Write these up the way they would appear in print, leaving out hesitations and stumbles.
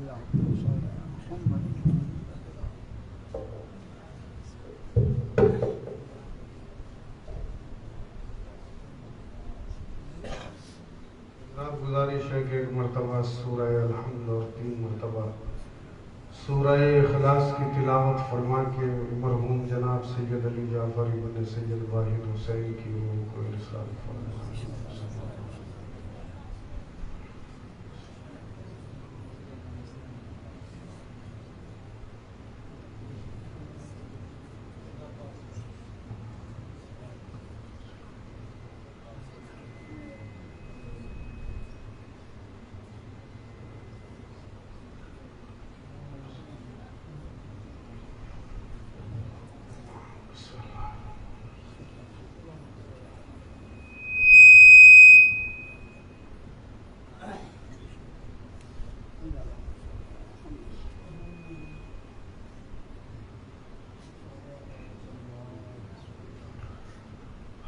گزارش ہے کہ ایک مرتبہ سورہ الحمد اور 3 مرتبہ سورہ اخلاص کی تلاوت فرما کے مرحوم جناب سید علی جعفر ابن سید واحد حسین کی روح کو ارسال فرما.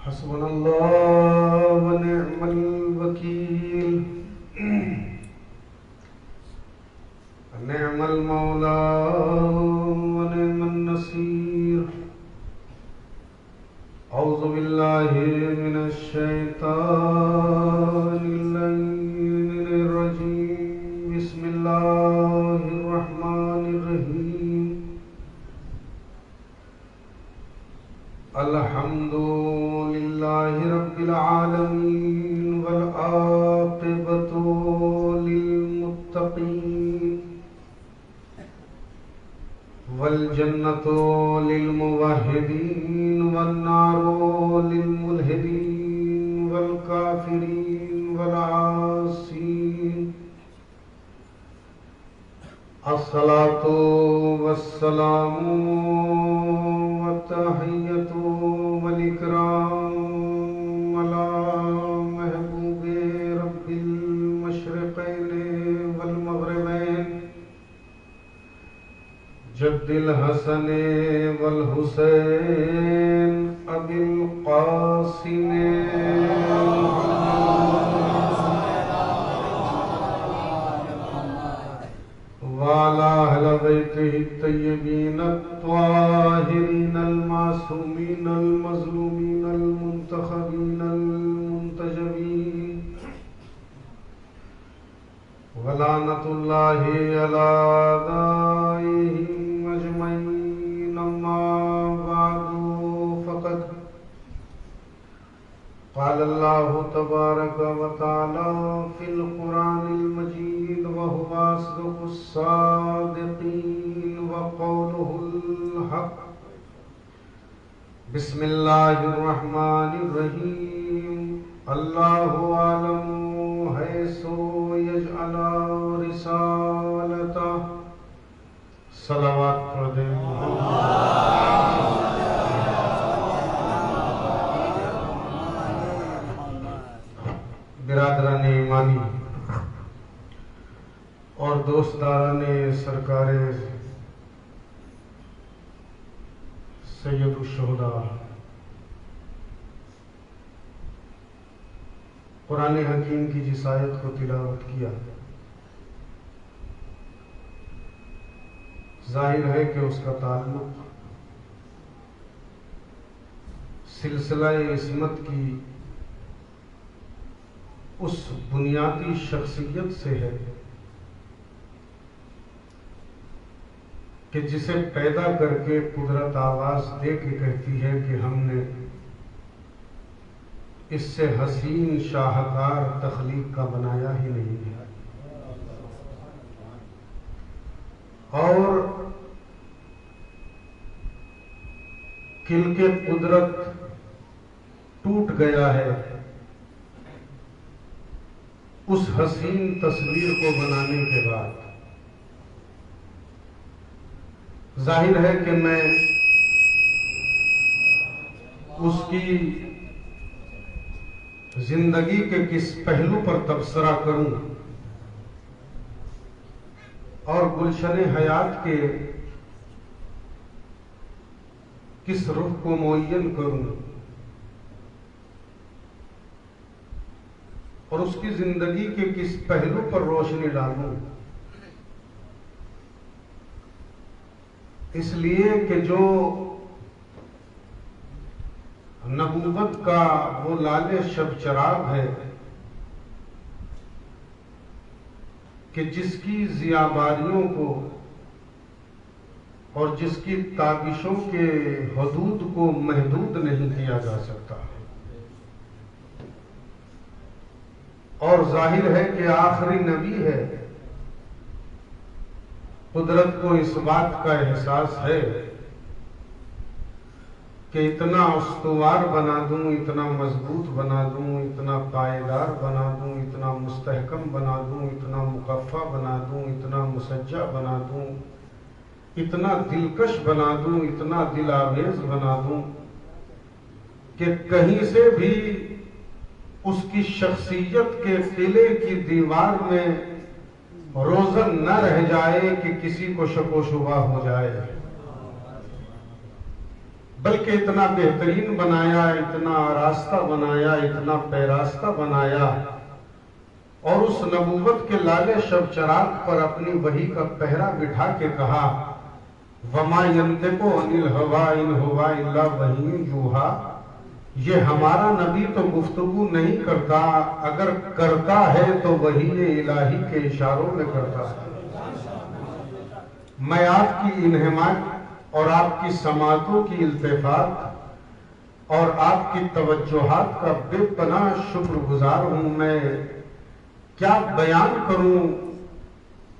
حسبنا اللہ ونعم الوکیل نعم المولا ونعم النصیر. اعوذ باللہ من الشیطان اللعین الرجیم. بسم اللہ الرحمن الرحیم. الحمد رب العالمین والعاقبۃ للمتقین والجنۃ للموحدین والنار للملحدین والکافرین والعاصین. الصلاۃ والسلام والتحیۃ والاکرام محبوب رب المشرقین والمغربین جد الحسن والحسین ابی القاسم وعلى أهل بيته الطيبين الطاهرين المعصومين المظلومين المنتخبين المنتجبين ولعنة الله على أعدائهم أجمعين. أما بعد فقد قال الله تبارك وتعالى في القرآن المجيد وهو أصدق الصادقين وقوله الحق. بسم الله الرحمن الرحيم. الله أعلم حيث يجعل رسالته. صلوات پڑھ دیں. برادران ایمانی اور دوستداران سرکار سید الشہداء، قرآن حکیم کی جس آیت کو تلاوت کیا، ظاہر ہے کہ اس کا تعلق سلسلہ عصمت کی اس بنیادی شخصیت سے ہے کہ جسے پیدا کر کے قدرت آواز دے کے کہتی ہے کہ ہم نے اس سے حسین شاہکار تخلیق کا بنایا ہی نہیں ہے. اور کلک قدرت ٹوٹ گیا ہے اس حسین تصویر کو بنانے کے بعد. ظاہر ہے کہ میں اس کی زندگی کے کس پہلو پر تبصرہ کروں اور گلشن حیات کے کس رخ کو معین کروں اور اس کی زندگی کے کس پہلو پر روشنی ڈالوں، اس لیے کہ جو نبوت کا وہ لال شب چراغ ہے کہ جس کی ضیاباریوں کو اور جس کی تابشوں کے حدود کو محدود نہیں کیا جا سکتا، اور ظاہر ہے کہ آخری نبی ہے، قدرت کو اس بات کا احساس ہے کہ اتنا استوار بنا دوں، اتنا مضبوط بنا دوں، اتنا پائیدار بنا دوں، اتنا مستحکم بنا دوں، اتنا مقفع بنا دوں، اتنا مسجع بنا دوں، اتنا دلکش بنا دوں، اتنا دل آویز بنا دوں کہ کہیں سے بھی اس کی شخصیت کے قلعے کی دیوار میں روزن نہ رہ جائے کہ کسی کو شک و شبہ ہو جائے، بلکہ اتنا بہترین بنایا، اتنا آراستہ بنایا، اتنا پیراستہ بنایا، اور اس نبوت کے لالے شب چراغ پر اپنی وحی کا پہرا بٹھا کے کہا وَمَا يَنْتِقُ عَنِ الْهَوَىٰ إِنْ هُوَ إِلَّا وَحْيٌ يُوحَىٰ، یہ ہمارا نبی تو گفتگو نہیں کرتا، اگر کرتا ہے تو وحی الہی کے اشاروں میں کرتا ہے۔ میں آپ کی انہماک اور آپ کی سماعتوں کی التفات اور آپ کی توجہات کا بے پناہ شکر گزار ہوں۔ میں کیا بیان کروں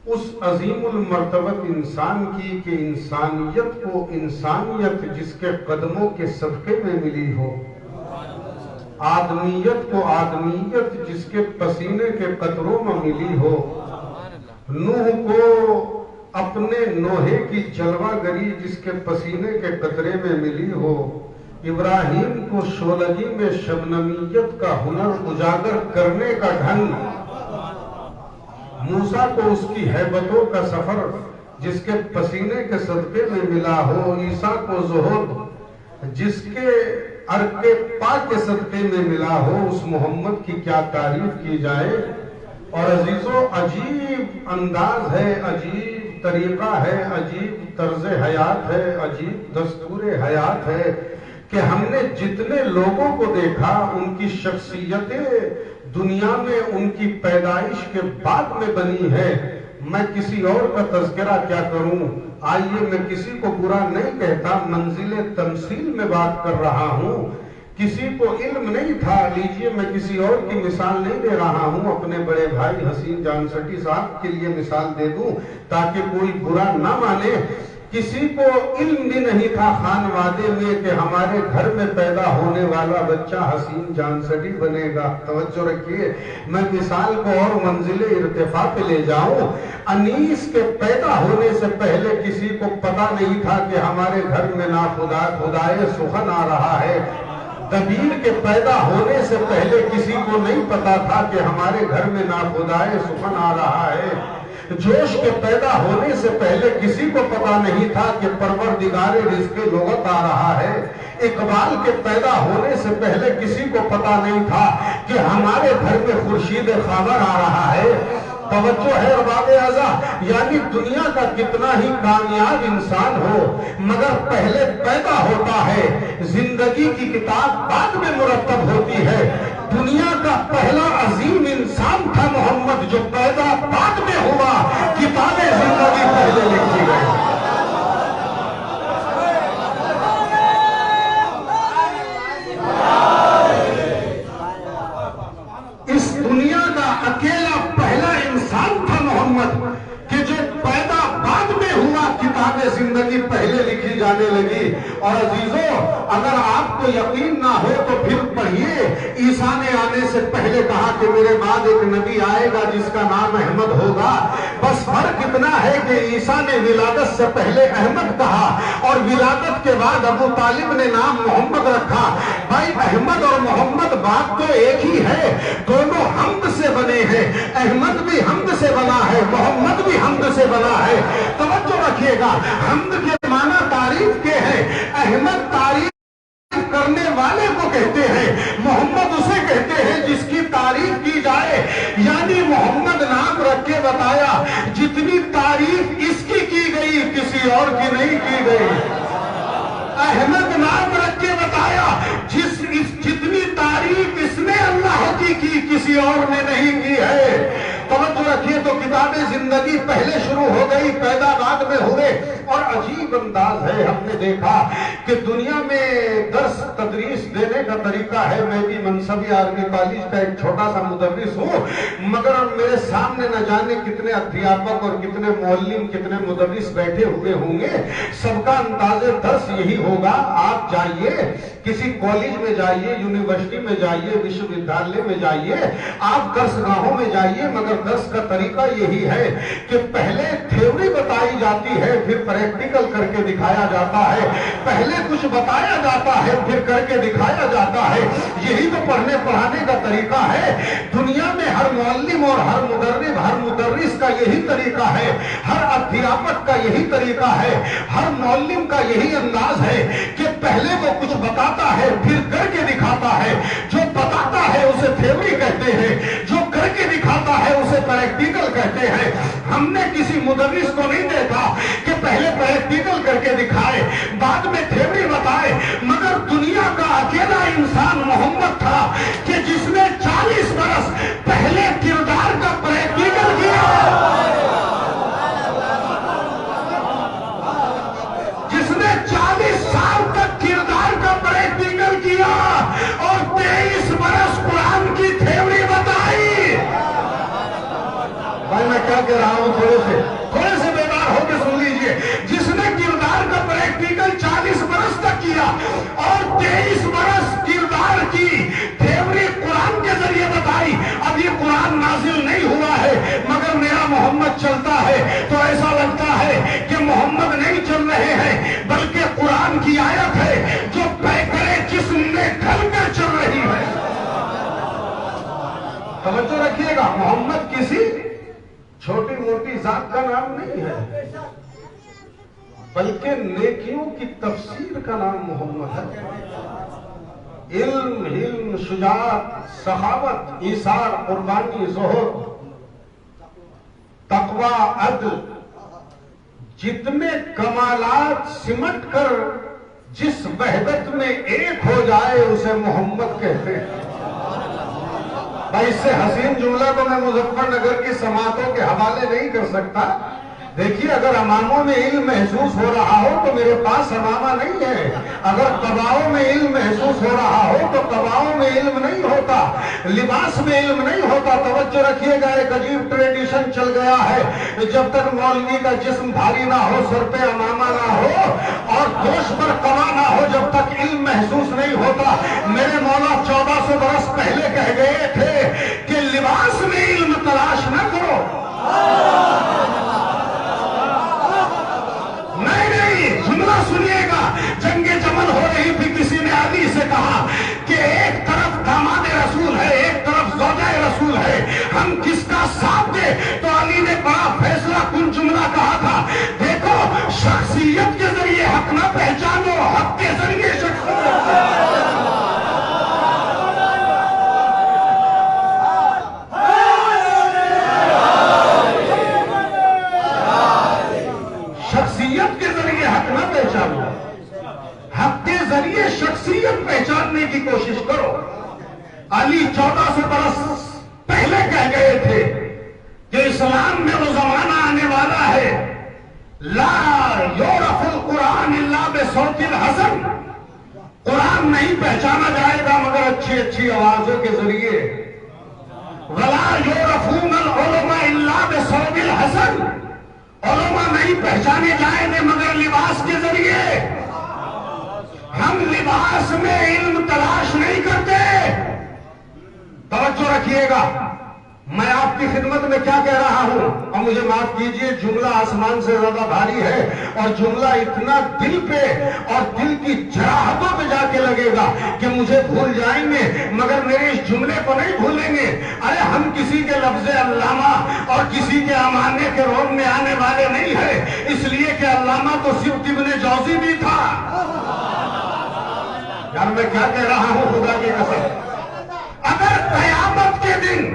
اس عظیم المرتبت انسان کی کہ انسانیت کو انسانیت جس کے قدموں کے صدقے میں ملی ہو، آدمیت کو آدمیت جس کے پسینے کے قطروں میں ملی ہو، نوح کو اپنے نوحے کی جلوہ گری جس کے پسینے کے قطرے میں ملی ہو، ابراہیم کو شولگی میں شبنمیت کا ہنر اجاگر کرنے کا ڈھنگ، موسیٰ کو اس کی ہیبتوں کا سفر جس کے پسینے کے صدقے میں ملا ہو، عیسیٰ کو زہد جس کے عرق پاک کے صدقے میں ملا ہو، اس محمد کی کیا تعریف کی جائے۔ اور عزیزو، عجیب انداز ہے، عجیب طریقہ ہے، عجیب طرز حیات ہے، عجیب دستور حیات ہے کہ ہم نے جتنے لوگوں کو دیکھا ان کی شخصیتیں دنیا میں ان کی پیدائش کے بعد میں بنی ہے۔ میں کسی اور کا تذکرہ کیا کروں، آئیے میں کسی کو برا نہیں کہتا، منزل تمثیل میں بات کر رہا ہوں۔ کسی کو علم نہیں تھا، لیجئے میں کسی اور کی مثال نہیں دے رہا ہوں، اپنے بڑے بھائی حسین جان سٹی صاحب کے لیے مثال دے دوں تاکہ کوئی برا نہ مانے۔ کسی کو علم بھی نہیں تھا خانوادے میں کہ ہمارے گھر میں پیدا ہونے والا بچہ حسین جان سٹی بنے گا۔ توجہ رکھیے، میں مثال کو اور منزل ارتفاع پہ لے جاؤں۔ انیس کے پیدا ہونے سے پہلے کسی کو پتا نہیں تھا کہ ہمارے گھر میں خدائے سخن آ رہا ہے۔ دبیر کے پیدا ہونے سے پہلے کسی کو نہیں پتا تھا کہ ہمارے گھر میں خدائے سخن آ رہا ہے۔ جوش کے پیدا ہونے سے پہلے کسی کو پتا نہیں تھا کہ پروردگار رزق لغت آ رہا ہے۔ اقبال کے پیدا ہونے سے پہلے کسی کو پتا نہیں تھا کہ ہمارے گھر میں خورشید خاور آ رہا ہے۔ توجہ ہے ارباب اعضا، یعنی دنیا کا کتنا ہی کامیاب انسان ہو مگر پہلے پیدا ہوتا ہے، زندگی کی کتاب بعد میں مرتب ہوتی ہے۔ دنیا کا پہلا عظیم انسان تھا محمد، جو پیدا بعد میں ہوا، کتاب زندگی پہلے لکھی گئی۔ اس دنیا کا اکیلا پہلا انسان تھا محمد کہ جو پیدا بعد میں ہوا، کتاب زندگی پہلے لکھی جانے لگی۔ اور عزیزو، اگر آپ کو یقین نہ ہو تو پھر پڑھیے، عیسیٰ نے آنے سے پہلے کہا کہ میرے بعد ایک نبی آئے گا جس کا نام احمد ہوگا۔ بس فرق اتنا ہے کہ عیسیٰ نے ولادت سے پہلے احمد کہا اور ولادت کے بعد ابو طالب نے نام محمد رکھا۔ بھائی، احمد اور محمد بات تو ایک ہی ہے، دونوں حمد سے بنے ہیں۔ احمد بھی حمد سے بنا ہے، محمد بھی حمد سے بنا ہے۔ توجہ رکھیے گا، حمد کے معنی تعریف کے ہیں۔ احمد تعریف کرنے والے کو کہتے ہیں، محمد اسے کہتے ہیں جس کی تعریف کی جائے۔ یعنی محمد رکھ کے بتایا جتنی تعریف اس کی گئی کسی اور کی نہیں کی گئی۔ احمد نام رکھ کے بتایا جتنی تعریف اس نے اللہ کی کسی اور نے نہیں کی ہے۔ توجہ رکھیے تو کتاب زندگی پہلے شروع ہو گئی، پیدا بعد میں ہوئے، اور عجیب انداز ہے۔ ہم نے دیکھا کہ دنیا میں درس تدریس دینے کا طریقہ ہے، میں بھی منصبی آرمی کالج کا ایک چھوٹا سا مدرس ہوں، مگر میرے سامنے نہ جانے کتنے ادھیاپک اور کتنے معلم کتنے مدرس بیٹھے ہوئے ہوں گے، سب کا انداز درس یہی ہوگا۔ آپ جائیے کسی کالج میں جائیے، یونیورسٹی میں جائیے، وشو ودیالیہ میں جائیے، آپ درس گاہوں میں جائیے، مگر درس کا طریقہ یہی ہے کہ پہلے تھیوری بتائی جاتی ہے، پھر پریکٹیکل کر کے دکھایا جاتا ہے، پہلے کچھ بتایا جاتا ہے، پھر کر کے دکھایا جاتا ہے۔ یہی تو پڑھنے پڑھانے کا طریقہ ہے۔ دنیا میں ہر معلم اور ہر مدرب ہر مدرس کا یہی طریقہ ہے، ہر ادھیاپک کا یہی طریقہ ہے، ہر معلم کا یہی انداز ہے کہ پہلے وہ کچھ بتاتا ہے، پھر کر کے دکھاتا ہے۔ جو بتاتا ہے اسے تھیوری کہتے ہیں، جو کر کے دکھاتا ہے اسے پریکٹیکل کہتے ہیں۔ ہم نے کسی مدرس کو نہیں دیکھا کہ پہلے پریکٹیکل کر کے دکھائے بعد میں تھیوری بتائے، مگر دنیا کا اکیلا انسان محمد تھا کہ جس نے 40 برس پہلے کردار کا پریکٹیکل کیا، جس نے 40 سال تک کردار کا پریکٹیکل کیا اور 23 برس قرآن کی تھیوری بتائی۔ بھائی میں کیا کہہ رہا ہوں، تھوڑے سے بیدار ہو کے سن لیجئے۔ جس نے کردار کا پریکٹیکل 40 برس تک کیا اور 23 برس کردار کی تھیوری قرآن کے ذریعے بتائی۔ اب یہ قرآن نازل نہیں ہوا ہے مگر میرا محمد چلتا ہے تو ایسا لگتا ہے کہ محمد نہیں چل رہے ہیں بلکہ قرآن کی آیت ہے جو پیکرے جسم میں ڈھل کر چل رہی ہے۔ توجہ رکھیے گا، محمد کسی چھوٹی موٹی ذات کا نام نہیں ہے بلکہ نیکیوں کی تفسیر کا نام محمد ہے۔ علم، شجاعت، سخاوت، ایثار، قربانی، زہد، تقوی، عدل، جتنے کمالات سمٹ کر جس وحدت میں ایک ہو جائے اسے محمد کہتے ہیں۔ بھائی اس سے حسین جملہ تو میں مظفر نگر کی سماعتوں کے حوالے نہیں کر سکتا۔ دیکھیے اگر اماموں میں علم محسوس ہو رہا ہو تو میرے پاس امامہ نہیں ہے، اگر قباؤں میں علم محسوس ہو رہا ہو تو قباؤں میں علم نہیں ہوتا، لباس میں علم نہیں ہوتا۔ توجہ رکھیے گا، ایک عجیب ٹریڈیشن چل گیا ہے، جب تک مولوی کا جسم بھاری نہ ہو، سر پہ امامہ نہ ہو اور دوش پر قبا نہ ہو، جب تک علم محسوس نہیں ہوتا۔ میرے مولا 1400 برس پہلے کہہ گئے تھے کہ لباس میں علم تلاش نہ کرو۔ نہیں، جملہ سنیے گا، جنگ جمل ہو رہی تھی، کسی نے علی سے کہا کہ ایک طرف داماد رسول ہے، ایک طرف زوجہ رسول ہے، ہم کس کا ساتھ دے؟ تو علی نے بڑا فیصلہ کن جملہ کہا تھا، دیکھو شخصیت کے ذریعے حق نہ پہچانو، حق کے ذریعے شخصیت کے ذریعے حق نہ پہچانو، حق کے ذریعے شخصیت پہچاننے کی کوشش کرو۔ علی 1400 برس پہلے کہہ گئے تھے کہ اسلام میں وہ زمانہ آنے والا ہے لا یعرف القرآن الا بصوت الحسن، قرآن نہیں پہچانا جائے گا مگر اچھی اچھی آوازوں کے ذریعے۔ ولا یعرفون العلماء الا بصوت الحسن، علماء نہیں پہچانے جائیں گے مگر لباس کے ذریعے۔ ہم لباس میں علم تلاش نہیں کرتے۔ توجہ رکھیے گا، میں آپ کی خدمت میں کیا کہہ رہا ہوں، اور مجھے معاف کیجئے جملہ آسمان سے زیادہ بھاری ہے اور جملہ اتنا دل پہ اور دل کی جراحتوں پہ جا کے لگے گا کہ مجھے بھول جائیں گے مگر میرے اس جملے کو نہیں بھولیں گے۔ ارے ہم کسی کے لفظ علامہ اور کسی کے امانے کے روم میں آنے والے نہیں ہیں، اس لیے کہ علامہ تو صرف ابن جوزی بھی تھا۔ یار میں کیا کہہ رہا ہوں خدا کی قسم، اگر قیامت کے دن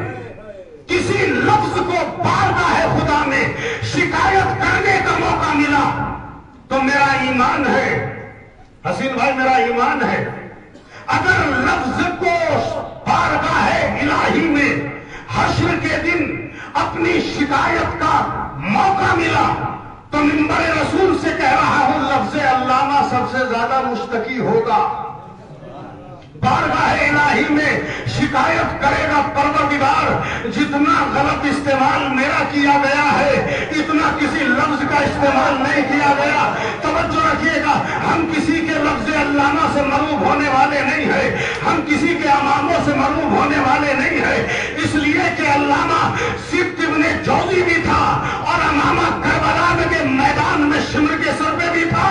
کسی لفظ کو بارگاہ خدا میں شکایت کرنے کا موقع ملا تو میرا ایمان ہے حسین بھائی میرا ایمان ہے، اگر لفظ کو بارگاہ الہی میں حشر کے دن اپنی شکایت کا موقع ملا تو منبر رسول سے کہہ رہا ہوں، لفظ علامہ سب سے زیادہ مشتکی ہوگا۔ بارگاہ الہی میں شکایت کرے گا پروردگار، جتنا غلط استعمال میرا کیا گیا ہے اتنا کسی لفظ کا استعمال نہیں کیا گیا۔ توجہ رکھیے گا، ہم کسی کے لفظ علامہ سے مروب ہونے والے نہیں ہیں، ہم کسی کے اماموں سے مروب ہونے والے نہیں ہیں، اس لیے کہ علامہ سبط ابن جوزی بھی تھا اور امامہ کربلا کے میدان میں شمر کے سر پہ بھی تھا۔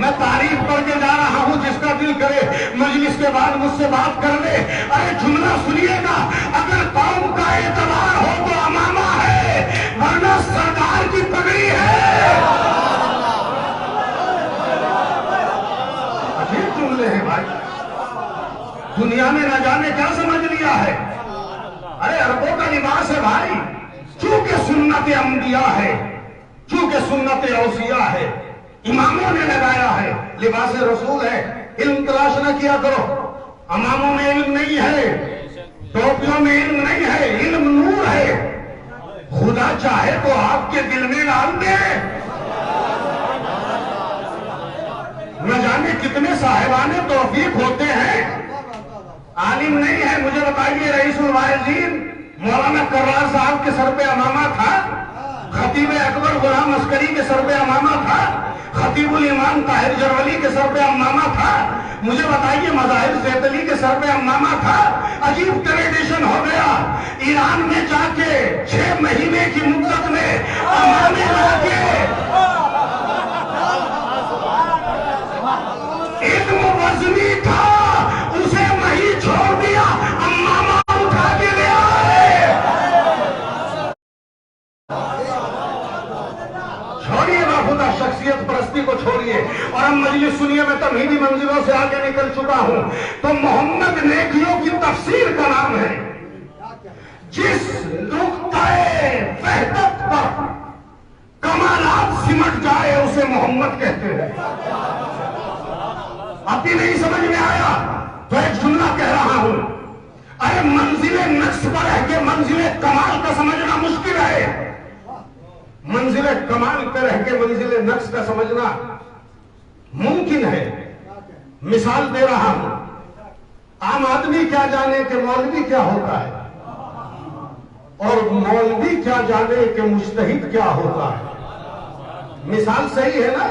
میں تعریف کر کے جا رہا ہوں، جس کا دل کرے مجلس کے بعد مجھ سے بات کر لے۔ ارے جملہ سنیے گا، اگر قوم کا اعتبار ہو تو امامہ ہے، ورنہ سرکار کی پگڑی ہے۔ عجیب جملے ہیں بھائی، دنیا میں نہ جانے کیا سمجھ لیا ہے۔ ارے عربوں کا لباس ہے بھائی، چونکہ سنت انبیاء ہے، چونکہ سنت اوصیاء ہے، اماموں نے لگایا ہے، لباس رسول ہے۔ علم تلاش نہ کیا کرو، اماموں میں علم نہیں ہے، ٹوپیوں میں علم نہیں ہے، علم نور ہے۔ خدا چاہے تو آپ کے دل میں ڈال دے۔ نہ جانے کتنے صاحبان توفیق ہوتے ہیں، عالم نہیں ہے۔ مجھے بتائیے، رئیس الواعظین مولانا کرار صاحب کے سر پہ امامہ تھا، خطیب اکبر غلام عسکری کے سر پہ امامہ تھا، خطیب الامام طاہر جرولی کے سر پہ امامہ تھا، مجھے بتائیے مظاہر زیتلی کے سر پہ امامہ تھا۔ عجیب ٹریڈیشن ہو گیا، ایران میں جا کے 6 مہینے کی مدت میں امامے لا کے علم وزنی تھا، اسے وہیں چھوڑ دیا، امامہ اٹھا کے لے آئے۔ چھوڑیے باخدا شخصیت پرستی کو چھوڑیے، اور ہم مجلس سنیے، میں تمہیدی منزلوں سے آگے نکل چکا ہوں۔ تو محمد نیکیوں کی تفسیر کا نام ہے، جس نقطۂ وحدت پر کمالات سمٹ جائے اسے محمد کہتے ہیں۔ اب بھی نہیں سمجھ میں آیا تو ایک جملہ کہہ رہا ہوں، ارے منزل نقص پر رہ کے منزل کمال کا سمجھنا مشکل ہے، منزل کمال پہ رہ کے منزل نقص کا سمجھنا ممکن ہے۔ مثال دے رہا ہوں، عام آدمی کیا جانے کہ مولوی کیا ہوتا ہے، اور مولوی کیا جانے کہ مجتہد کیا ہوتا ہے۔ مثال صحیح ہے نا؟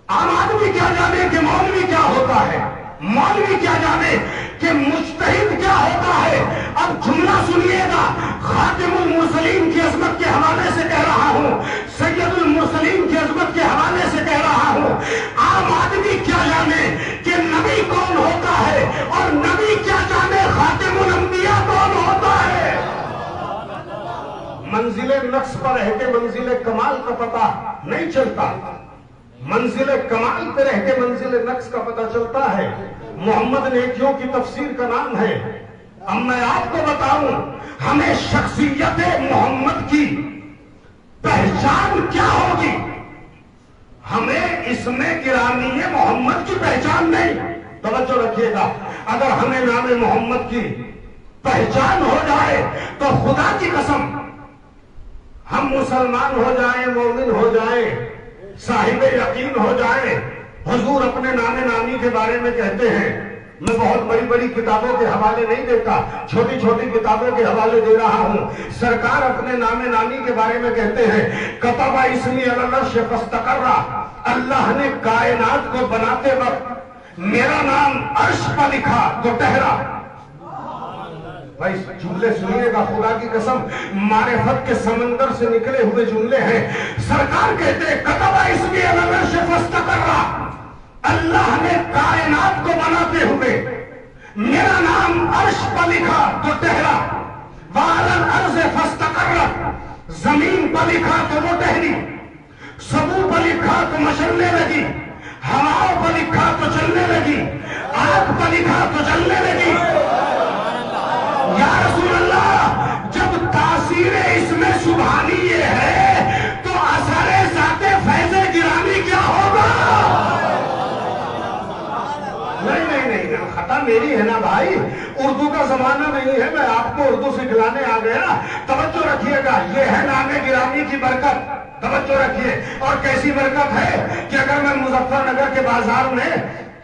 عام آدمی کیا جانے کہ مولوی کیا ہوتا ہے، مولوی کیا جانے کہ مجتہد کیا ہوتا ہے۔ اب جملہ سنیے گا، خاتم المرسلین کی عظمت کے حوالے سے کہہ رہا ہوں، سید المرسلین کی عظمت کے حوالے سے کہہ رہا ہوں، عام آدمی کیا جانے کہ نبی کون ہوتا ہے، اور نبی کیا جانے خاتم الانبیاء کون ہوتا ہے۔ منزل نقص پر رہ کے منزل کمال کا پتہ نہیں چلتا، منزل کمال پہ رہ کے منزل نقص کا پتہ چلتا ہے۔ محمد نیکیوں کی تفسیر کا نام ہے۔ اب میں آپ کو بتاؤں، ہمیں شخصیت محمد کی پہچان کیا ہوگی؟ ہمیں اس میں گرامی محمد کی پہچان نہیں۔ توجہ رکھیے گا، اگر ہمیں نام محمد کی پہچان ہو جائے تو خدا کی قسم ہم مسلمان ہو جائیں، مومن ہو جائیں، صاحب یقین ہو جائیں۔ حضور اپنے نام نامی کے بارے میں کہتے ہیں، میں بہت بڑی بڑی کتابوں کے حوالے نہیں دیتا، چھوٹی چھوٹی کتابوں کے حوالے دے رہا ہوں۔ سرکار اپنے نام نامی کے بارے میں کہتے ہیں، کتب اسمی علی العرش فاستقر، اللہ نے کائنات کو بناتے وقت میرا نام عرش پر لکھا تو ٹھہرا۔ بھائی جملے سنیے گا، خدا کی قسم معرفت کے سمندر سے نکلے ہوئے جملے ہیں۔ سرکار کہتے ہیں، کتب اسمی علی العرش فاستقر، اللہ نے کائنات کو بناتے ہوئے میرا نام عرش پر لکھا تو ٹھہرا۔ وعلی الارض فاستقر، زمین پر لکھا تو وہ ٹھہری، سبو پر لکھا تو مچلنے لگی، ہواؤں پر لکھا تو چلنے لگی، آگ پر لکھا تو جلنے لگی۔ یا رسول اللہ، جب تاثیر اس میں سبحانی یہ ہے تو اثر ذات نہیں ہے نا بھائی، اردو کا زمانہ نہیں ہے، میں آپ کو اردو سکھلانے آ گیا۔ توجہ رکھیے گا، یہ ہے نام گرامی کی برکت، توجہ رکھیے۔ اور کیسی برکت ہے کہ اگر میں مظفر نگر کے بازار میں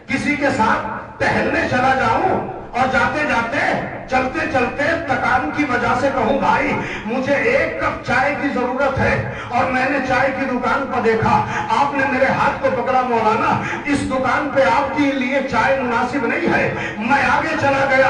کسی کے ساتھ ٹہلنے چلا جاؤں اور جاتے جاتے چلتے چلتے تکان کی وجہ سے کہوں بھائی مجھے ایک کپ چائے کی ضرورت ہے، اور میں نے چائے کی دکان پر دیکھا، آپ نے میرے ہاتھ کو پکڑا، مولانا اس دکان پہ آپ کے لیے چائے مناسب نہیں ہے، میں آگے چلا گیا،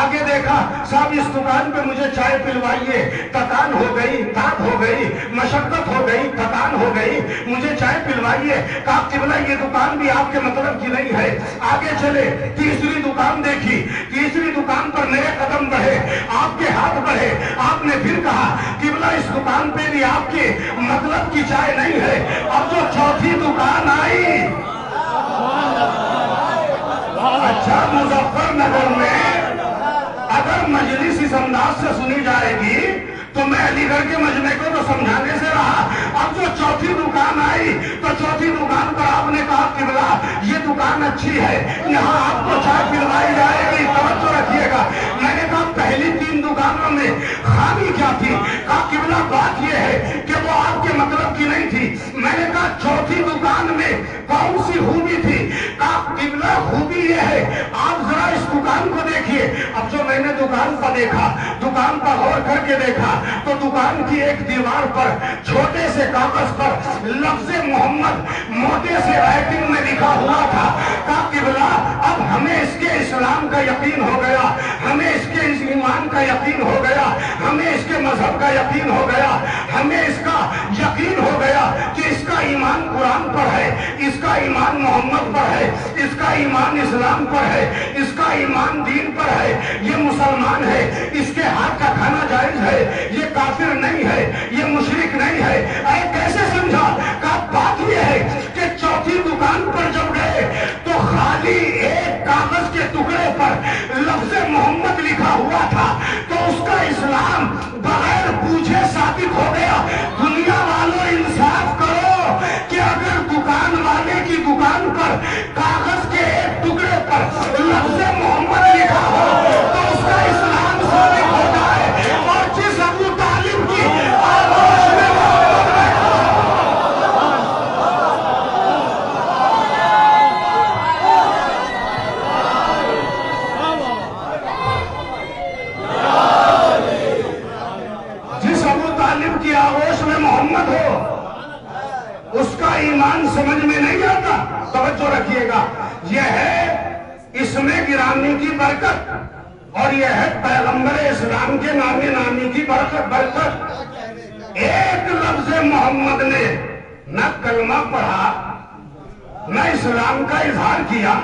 آگے دیکھا صاحب اس دکان پہ مجھے چائے پلوائیے، تکان ہو گئی، تاپ ہو گئی، مشقت ہو گئی، تکان ہو گئی، مجھے چائے پلوائیے۔ کہا قبلہ یہ دکان بھی آپ کے مطلب کی نہیں ہے، آگے چلے، تیسری دکان دیکھی، تیسری دکان پر میرے قدم بڑھے، آپ کے ہاتھ بڑھے، آپ نے پھر کہا قبلہ اس دکان پہ بھی آپ کے مطلب کی چائے نہیں ہے۔ اب جو چوتھی دکان آئی، اچھا مظفر نگر میں اگر مجلس اس انداز سے سنی جائے گی تو میں علی گڑھ کے مجمع کو تو سمجھانے سے رہا۔ اب جو چوتھی دکان آئی تو چوتھی دکان پر آپ نے کہا قبلہ یہ دکان اچھی ہے، یہاں آپ کو چائے پلوائی جائے گی، توجہ رکھیے گا۔ میں نے کہا پہلی تین دکانوں میں خامی کیا تھی؟ کہا قبلہ بات یہ ہے کہ وہ آپ کے مطلب کی نہیں تھی۔ میں نے کہا چوتھی دکان میں کون سی خوبی تھی؟ کہا قبلہ خوبی یہ ہے آپ ذرا اس دکان کو دیکھیے۔ اب جو میں نے دکان پر دیکھا، دکان پر غور کر کے دیکھا تو دکان کی ایک دیوار پر چھوٹے سے کاغذ پر لفظ محمد موٹے سے رائٹنگ میں لکھا ہوا تھا۔ کہا قبلہ اب ہمیں اس کے اسلام کا یقین ہو گیا، ہمیں اس کے ایمان کا یقین ہو گیا، ہمیں اس کے مذہب کا یقین ہو گیا، ہمیں اس کا یقین ہو گیا کہ اس کا ایمان قرآن پر ہے، اس کا ایمان محمد پر ہے، اس کا ایمان اسلام پر ہے، اس کا ایمان دین پر ہے، یہ مسلمان ہے، اس کے ہاتھ کا کھانا جائز ہے، یہ کافر نہیں ہے، یہ مشرک نہیں ہے۔ اے کیسے سمجھا؟ کہ بات یہ ہے کہ چوتھی دکان پر جب گئے تو خالی ایک کاغذ کے ٹکڑے پر لفظ محمد لکھا ہوا تھا تو اس کا اسلام بغیر پوچھے ثابت ہو گیا۔ دنیا والوں انصاف کرو کہ اگر دکان والے کی دکان پر کاغذ کے ایک ٹکڑے پر لفظ محمد لکھا ہو تو اس کا اسلام ثابت ہوتا ہے، اور جس ابو طالب کی آغوش میں محمد ہو اس کا ایمان سمجھ میں نہیں آتا۔ توجہ رکھیے گا، یہ ہے اسم گرامی کی برکت، اور یہ ہے پیغمبر اسلام کے نامی کی برکت۔ ایک لفظ محمد نے نہ کلمہ پڑھا، نہ اسلام کا اظہار کیا،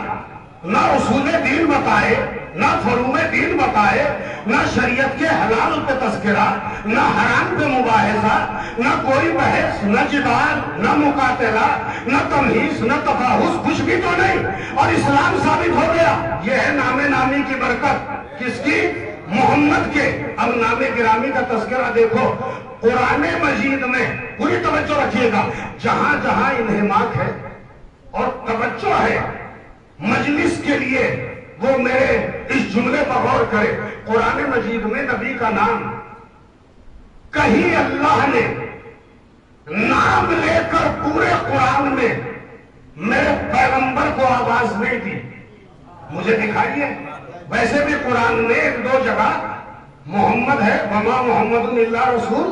نہ اصول دین بتائے، نہ فروع دین بتائے، نہ شریعت کے حلال پہ تذکرہ، نہ حرام پہ مباحثہ، نہ کوئی بحث، نہ جدال، نہ مقاتلہ، نہ تمہیز، نہ تفاحص، کچھ بھی تو نہیں، اور اسلام ثابت ہو گیا۔ یہ ہے نامی کی برکت، کس کی؟ محمد کے۔ اب نام گرامی کا تذکرہ دیکھو قرآن مجید میں، پوری توجہ رکھیے گا، جہاں جہاں انہماک ہے اور توجہ ہے مجلس کے لیے، وہ میرے اس جملے پر غور کرے۔ قرآن مجید میں نبی کا نام کہیں اللہ نے نام لے کر پورے قرآن میں میرے پیغمبر کو آواز نہیں دی، مجھے دکھائیے۔ ویسے بھی قرآن میں ایک دو جگہ محمد ہے، وما محمد الا رسول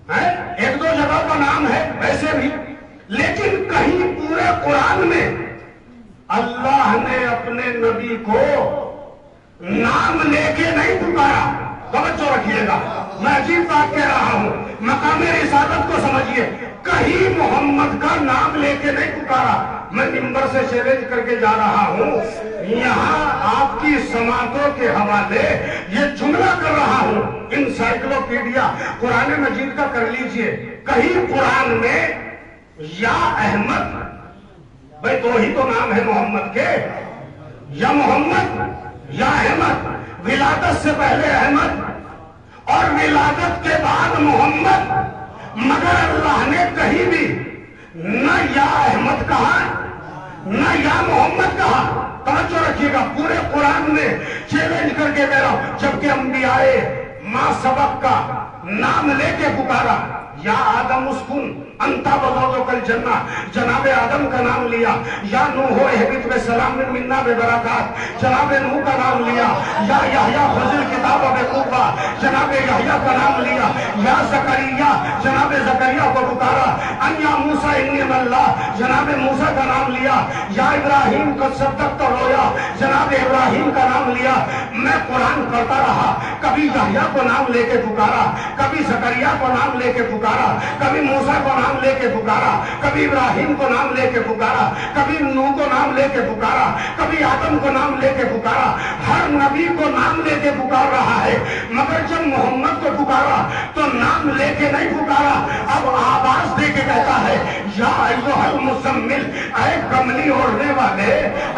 ہے، ایک دو جگہ کا نام ہے ویسے بھی، لیکن کہیں پورے قرآن میں اللہ نے اپنے نبی کو نام لے کے نہیں پکارا۔ توجہ رکھیے گا، میں عجیب بات کہہ رہا ہوں، مقام رسالت کو سمجھیے، کہیں محمد کا نام لے کے نہیں پکارا۔ میں منبر سے چیلنج کر کے جا رہا ہوں، یہاں آپ کی سماعتوں کے حوالے یہ جملہ کر رہا ہوں، انسائکلوپیڈیا قرآن مجید کا کر لیجئے، کہیں قرآن میں یا احمد، بھئی دو ہی تو نام ہے محمد کے، یا محمد یا احمد، ولادت سے پہلے احمد اور ولادت کے بعد محمد، مگر اللہ نے کہیں بھی نہ یا احمد کہا، نہ یا محمد کہا. توجہ رکھیے گا، پورے قرآن میں چیلنج کر کے کہہ رہا ہوں، جبکہ انبیاء ماں سبق کا نام لے کے پکارا. یا آدم اسکن انتا وزوجک الجنہ، جناب آدم کا نام لیا. یا نوح اہبط بسلام منا ببرکات، جناب نوح کا نام لیا. یا یحییٰ خذ الکتاب بقوہ، جناب یحییٰ کا نام لیا. یا زکریا، جناب زکریا کو پکارا. ان یا موسیٰ انی انا اللہ، جناب موسیٰ کا نام لیا. یا ابراہیم قد صدقت رویا، جناب ابراہیم کا نام لیا. میں قرآن پڑھتا رہا، کبھی یحییٰ کو نام لے کے پکارا، کبھی زکریا کو نام لے کے پکارا، کبھی موسیٰ کو نام لے کے پکارا، کبھی ابراہیم کو نام لے کے پکارا، کبھی نوح کو نام لے کے پکارا، کبھی آدم کو نام لے کے پکارا. ہر نبی کو نام لے کے پکار رہا ہے، مگر جب محمد کو پکارا تو نام لے کے نہیں پکارا، اب آواز دے کے کہتا ہے یا ایھا المزمل، اے کملی اوڑھنے والے،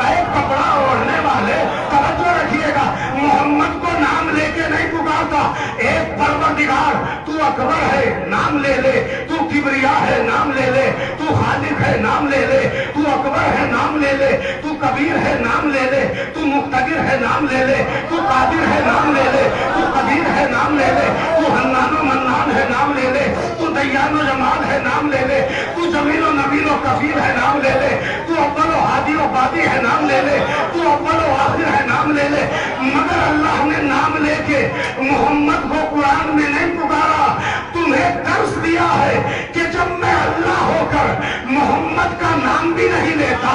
اے کپڑا اوڑھنے والے. توجہ رکھیے گا، محمد کو نام لے کے نہیں پکارتا. ایک پروردگار، تو اکبر ہے نام لے لے، تو کبریا ہے نام لے لے، تو خالق ہے نام لے لے، تو اکبر ہے نام لے لے، تو کبیر ہے نام لے لے، تو مقتدر ہے نام لے لے، تو قادر ہے نام لے لے، تو قدیر ہے نام لے لے، تو حنان و منان ہے نام لے لے، تو دیان و جمال ہے نام لے لے، تو جمیل و نبیل و کفیل ہے نام لے لے، تو اول و ہادی و بادی ہے نام لے لے، تو اول و آخر ہے نام لے لے. مگر اللہ نے نام لے کے محمد کو قرآن میں نہیں پکارا. تمہیں درس دیا ہے کہ جب میں اللہ ہو کر محمد کا نام بھی نہیں لیتا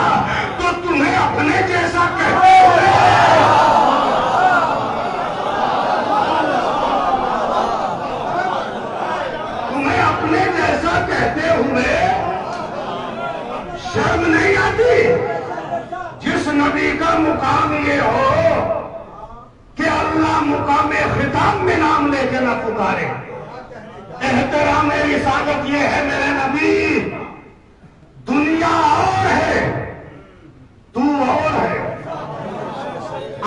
تو تمہیں اپنے جیسا کہتے ہوئے شرم نہیں آتی؟ جس نبی کا مقام یہ ہو کہ اللہ مقام خطاب میں نام لے کے نہ پکارے. احترام رسالت یہ ہے میرے نبی، دنیا اور ہے، تو اور ہے،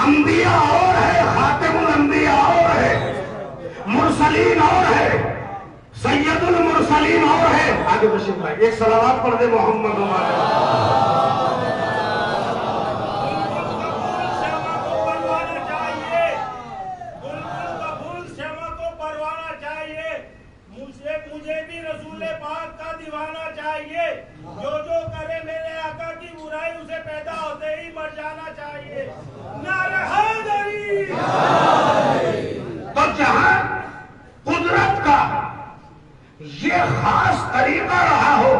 انبیاء اور ہے، خاتم الانبیاء اور ہے، مرسلین اور ہے، سید المرسلین اور ہے. آگے بشیر بھائی ایک صلوات پڑھ دے محمد مجھے بھی رسول پاک کا دیوانہ چاہیے. جو جو کرے میرے آقا کی برائی اسے پیدا ہوتے ہی مر جانا چاہیے. نعرہ حیدری. تو جہاں قدرت کا یہ خاص طریقہ رہا ہو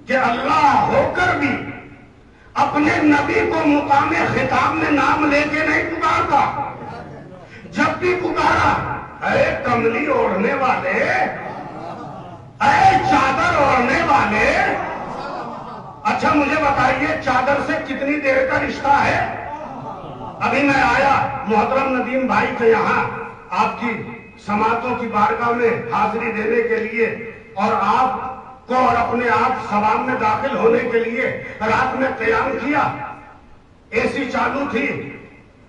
کہ اللہ ہو کر بھی اپنے نبی کو مقام خطاب میں نام لے کے نہیں پکارتا، جب بھی پکارا اے کملی اوڑھنے والے، اے چادر اوڑھنے والے. اچھا مجھے بتائیے چادر سے کتنی دیر کا رشتہ ہے؟ ابھی میں آیا محترم ندیم بھائی کے یہاں آپ کی سماعتوں کی بارگاہ میں حاضری دینے کے لیے اور آپ کو اور اپنے آپ ثواب میں داخل ہونے کے لیے رات میں قیام کیا. اے سی چالو تھی.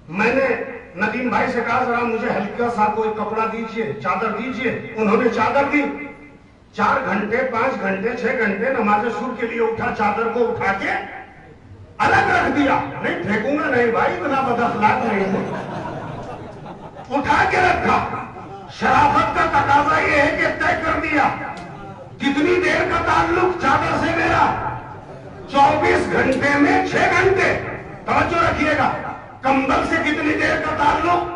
میں نے ندیم بھائی سے کہا ذرا مجھے ہلکا سا کوئی کپڑا دیجئے، چادر دیجئے. انہوں نے چادر دی. 4 گھنٹے 5 گھنٹے 6 گھنٹے نماز صبح کے لیے اٹھا، چادر کو اٹھا کے الگ رکھ دیا. نہیں پھینکوں گا نہیں بھائی، اتنا بد اخلاق نہیں ہے. اٹھا کے رکھا. شرافت کا تقاضا یہ ہے کہ طے کر دیا کتنی دیر کا تعلق چادر سے میرا، 24 گھنٹے میں 6 گھنٹے. توجہ رکھیے گا. کمبل سے کتنی دیر کا تعلق؟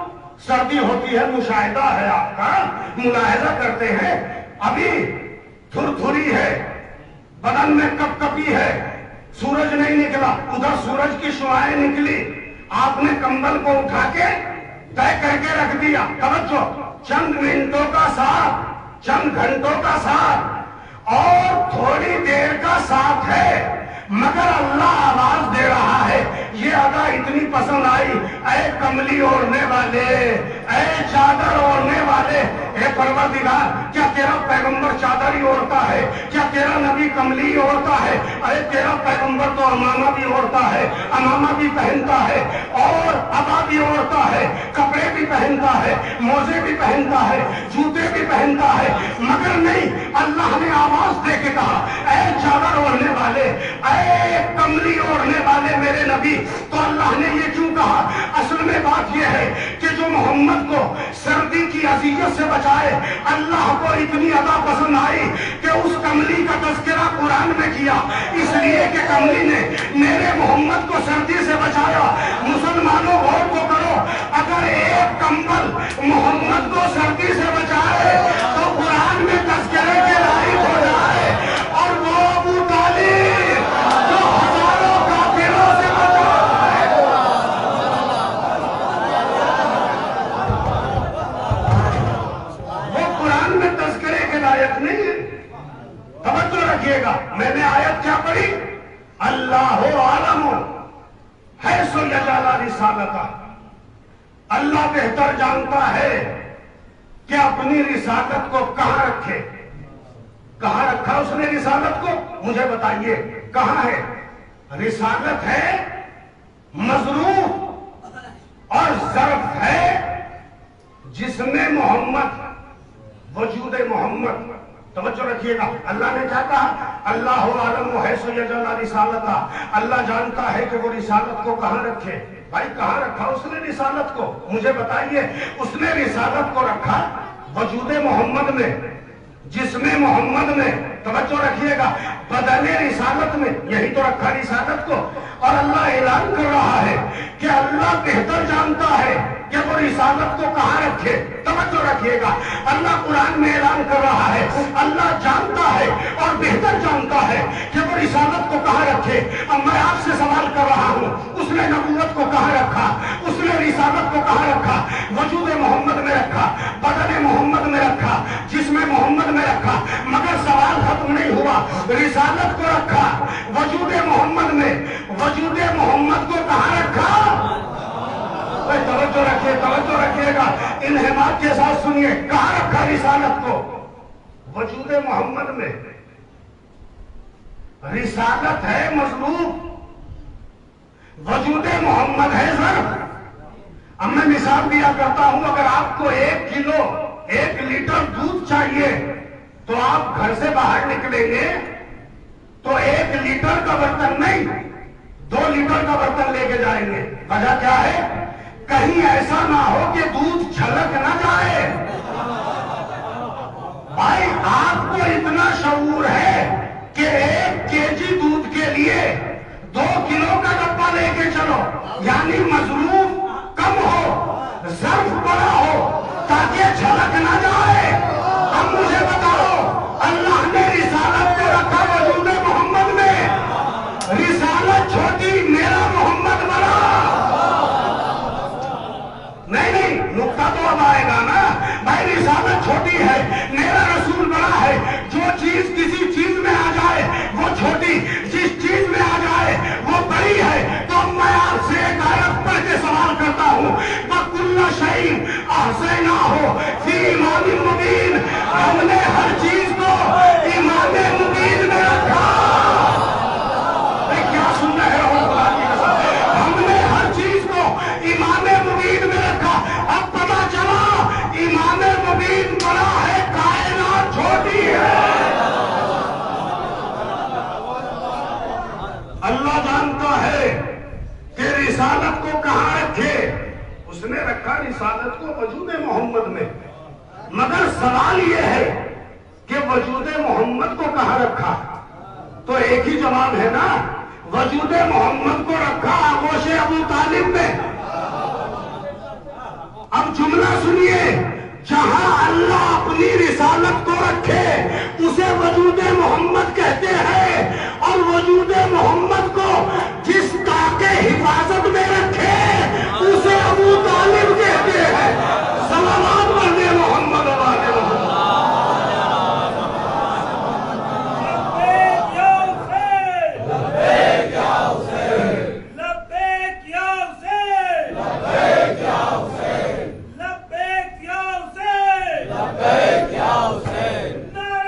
سردی ہوتی ہے، مشاہدہ ہے آپ کا، ملاحظہ کرتے ہیں. ابھی تھر تھری ہے، بدن میں کپ کپی ہے، سورج نہیں نکلا، ادھر سورج کی شعاعیں نکلی. آپ نے کمبل کو اٹھا کے طے کر کے رکھ دیا. توجہ، چند منٹوں کا ساتھ، چند گھنٹوں کا ساتھ اور تھوڑی دیر کا ساتھ ہے، مگر اللہ آواز دے رہا ہے. یہ ادا اتنی پسند آئی، اے کملی اوڑھنے والے، اے چادر اوڑھنے والے، اے پروردگار، کیا تیرا پیغام پیغمبر چادری اوڑھتا ہے؟ کیا تیرا نبی کملی اوڑھتا ہے؟ ارے تیرا پیغمبر تو امامہ بھی اوڑھتا ہے، امامہ بھی پہنتا ہے، اور عبا بھی اوڑھتا ہے، کپڑے بھی پہنتا ہے، موزے بھی پہنتا ہے، جوتے بھی پہنتا ہے، مگر نہیں، اللہ نے آواز دے کے کہا اے چادر اوڑھنے والے، اے کملی اوڑھنے والے میرے نبی۔ تو اللہ نے یہ کیوں کہا؟ اصل میں بات یہ ہے کہ جو محمد کو سردی کی اذیت سے بچائے، اللہ کو اتنی ادا پسند آئی کہ اس کملی کا تذکرہ قرآن میں کیا، اس لیے کہ کملی نے میرے محمد کو سردی سے بچایا۔ مسلمانوں غور تو کرو، اگر ایک کمبل محمد کو سردی سے بچائے تو قرآن میں تذکرے کے لائق ہو جائے، اور وہ ابو طالب جو ہزاروں کافروں سے بچائے، وہ قرآن میں تذکرے کے لائق نہیں ہے۔ توجہ رکھیے گا، میں نے آیت کیا پڑھی؟ اللہ عالم حیث یجعل رسالتہ، اللہ بہتر جانتا ہے کہ اپنی رسالت کو کہاں رکھے۔ کہاں رکھا اس نے رسالت کو؟ مجھے بتائیے کہاں ہے؟ رسالت ہے مظروف اور ظرف ہے جس میں محمد، وجود محمد۔ توجہ رکھیے گا، اللہ نے کیا کہا؟ اللہ عالم حیث یجعل رسالتہ، اللہ جانتا ہے کہ وہ رسالت کو کہاں رکھے۔ بھائی کہاں رکھا اس نے رسالت کو؟ مجھے بتائیے۔ اس نے رسالت کو رکھا وجود محمد میں، جسم محمد میں۔ توجہ رکھیے گا، بدن رسالت میں، یہی تو رکھا رسالت کو۔ اور اللہ اعلان کر رہا ہے کہ اللہ بہتر جانتا ہے کہ وہ رسالت کو کہاں رکھے۔ توجہ رکھیے گا، اللہ قرآن میں اعلان کر رہا ہے اللہ جانتا ہے اور بہتر جانتا ہے کہ وہ رسالت کو کہاں رکھے۔ اب میں آپ سے سوال کر رہا ہوں، اس نے نبوت کو کہاں رکھا؟ اس نے رسالت کو کہاں رکھا؟ وجود محمد میں رکھا، بدن محمد میں رکھا، جسم محمد میں رکھا، مگر سوال ختم نہیں ہوا۔ رسالت کو رکھا وجود محمد میں، وجود محمد کو کہاں رکھا؟ توجہ رکھیے، توجہ رکھیے گا، انہماک کے ساتھ سنیے، کہاں رکھا رسالت کو؟ وجود محمد میں۔ رسالت ہے مظلوم، وجود محمد ہے ظرف۔ اب میں مثال دیا کرتا ہوں، اگر آپ کو 1 کلو 1 لیٹر دودھ چاہیے تو آپ گھر سے باہر نکلیں گے تو 1 لیٹر کا برتن نہیں 2 لیٹر کا برتن لے کے جائیں گے۔ وجہ کیا ہے؟ کہیں ایسا نہ ہو کہ دودھ چھلک نہ جائے۔ بھائی آپ کو اتنا شعور ہے کہ 1 کیجی دودھ کے لیے 2 کلو کا ڈبہ لے کے چلو، یعنی مصروف کم ہو، ظرف بڑا ہو تاکہ چھلک نہ جائے۔ اب مجھے بتاؤ، اللہ نے رسالت کو رکھا وجود محمد میں، رسالت چھوٹی، میرا محمد بڑا۔ نہیں، نقطہ تو اب آئے گا نا بھائی، رسالت چھوٹی ہے، میرا رسول بڑا ہے۔ جو چیز کسی چیز میں آ جائے وہ چھوٹی، جس چیز میں آ جائے وہ بڑی ہے۔ تو میں آپ سے ایک آیت پڑھ کے سوال کرتا ہوں، وَكُلَّ شَيْءٍ أَحْصَيْنَاهُ فِي إِمَامٍ مُبِينٍ، ہم نے ہر چیز کو امام مبین میں رکھا۔ کیا سن رہے ہو؟ خدا کی قسم، ہم نے ہر چیز کو امام مبین میں رکھا۔ اب پتا چلا امام مبین بڑا ہے، کائنات چھوٹی ہے۔ اللہ جانتا ہے کہ رسالت کو کہاں رکھے۔ اس نے رکھا رسالت کو وجود محمد میں، مگر سوال یہ ہے کہ وجود محمد کو کہاں رکھا؟ تو ایک ہی جواب ہے نا، وجود محمد کو رکھا آغوش ابو طالب میں۔ اب جملہ سنیے، جہاں اللہ اپنی رسالت کو رکھے اسے وجود محمد کہتے ہیں، اور وجود محمد کو جس تاکہ حفاظت میں رکھے اسے ابو طالب کہتے ہیں۔ صلوات پڑھنے محمد والے محمد۔ نعرہ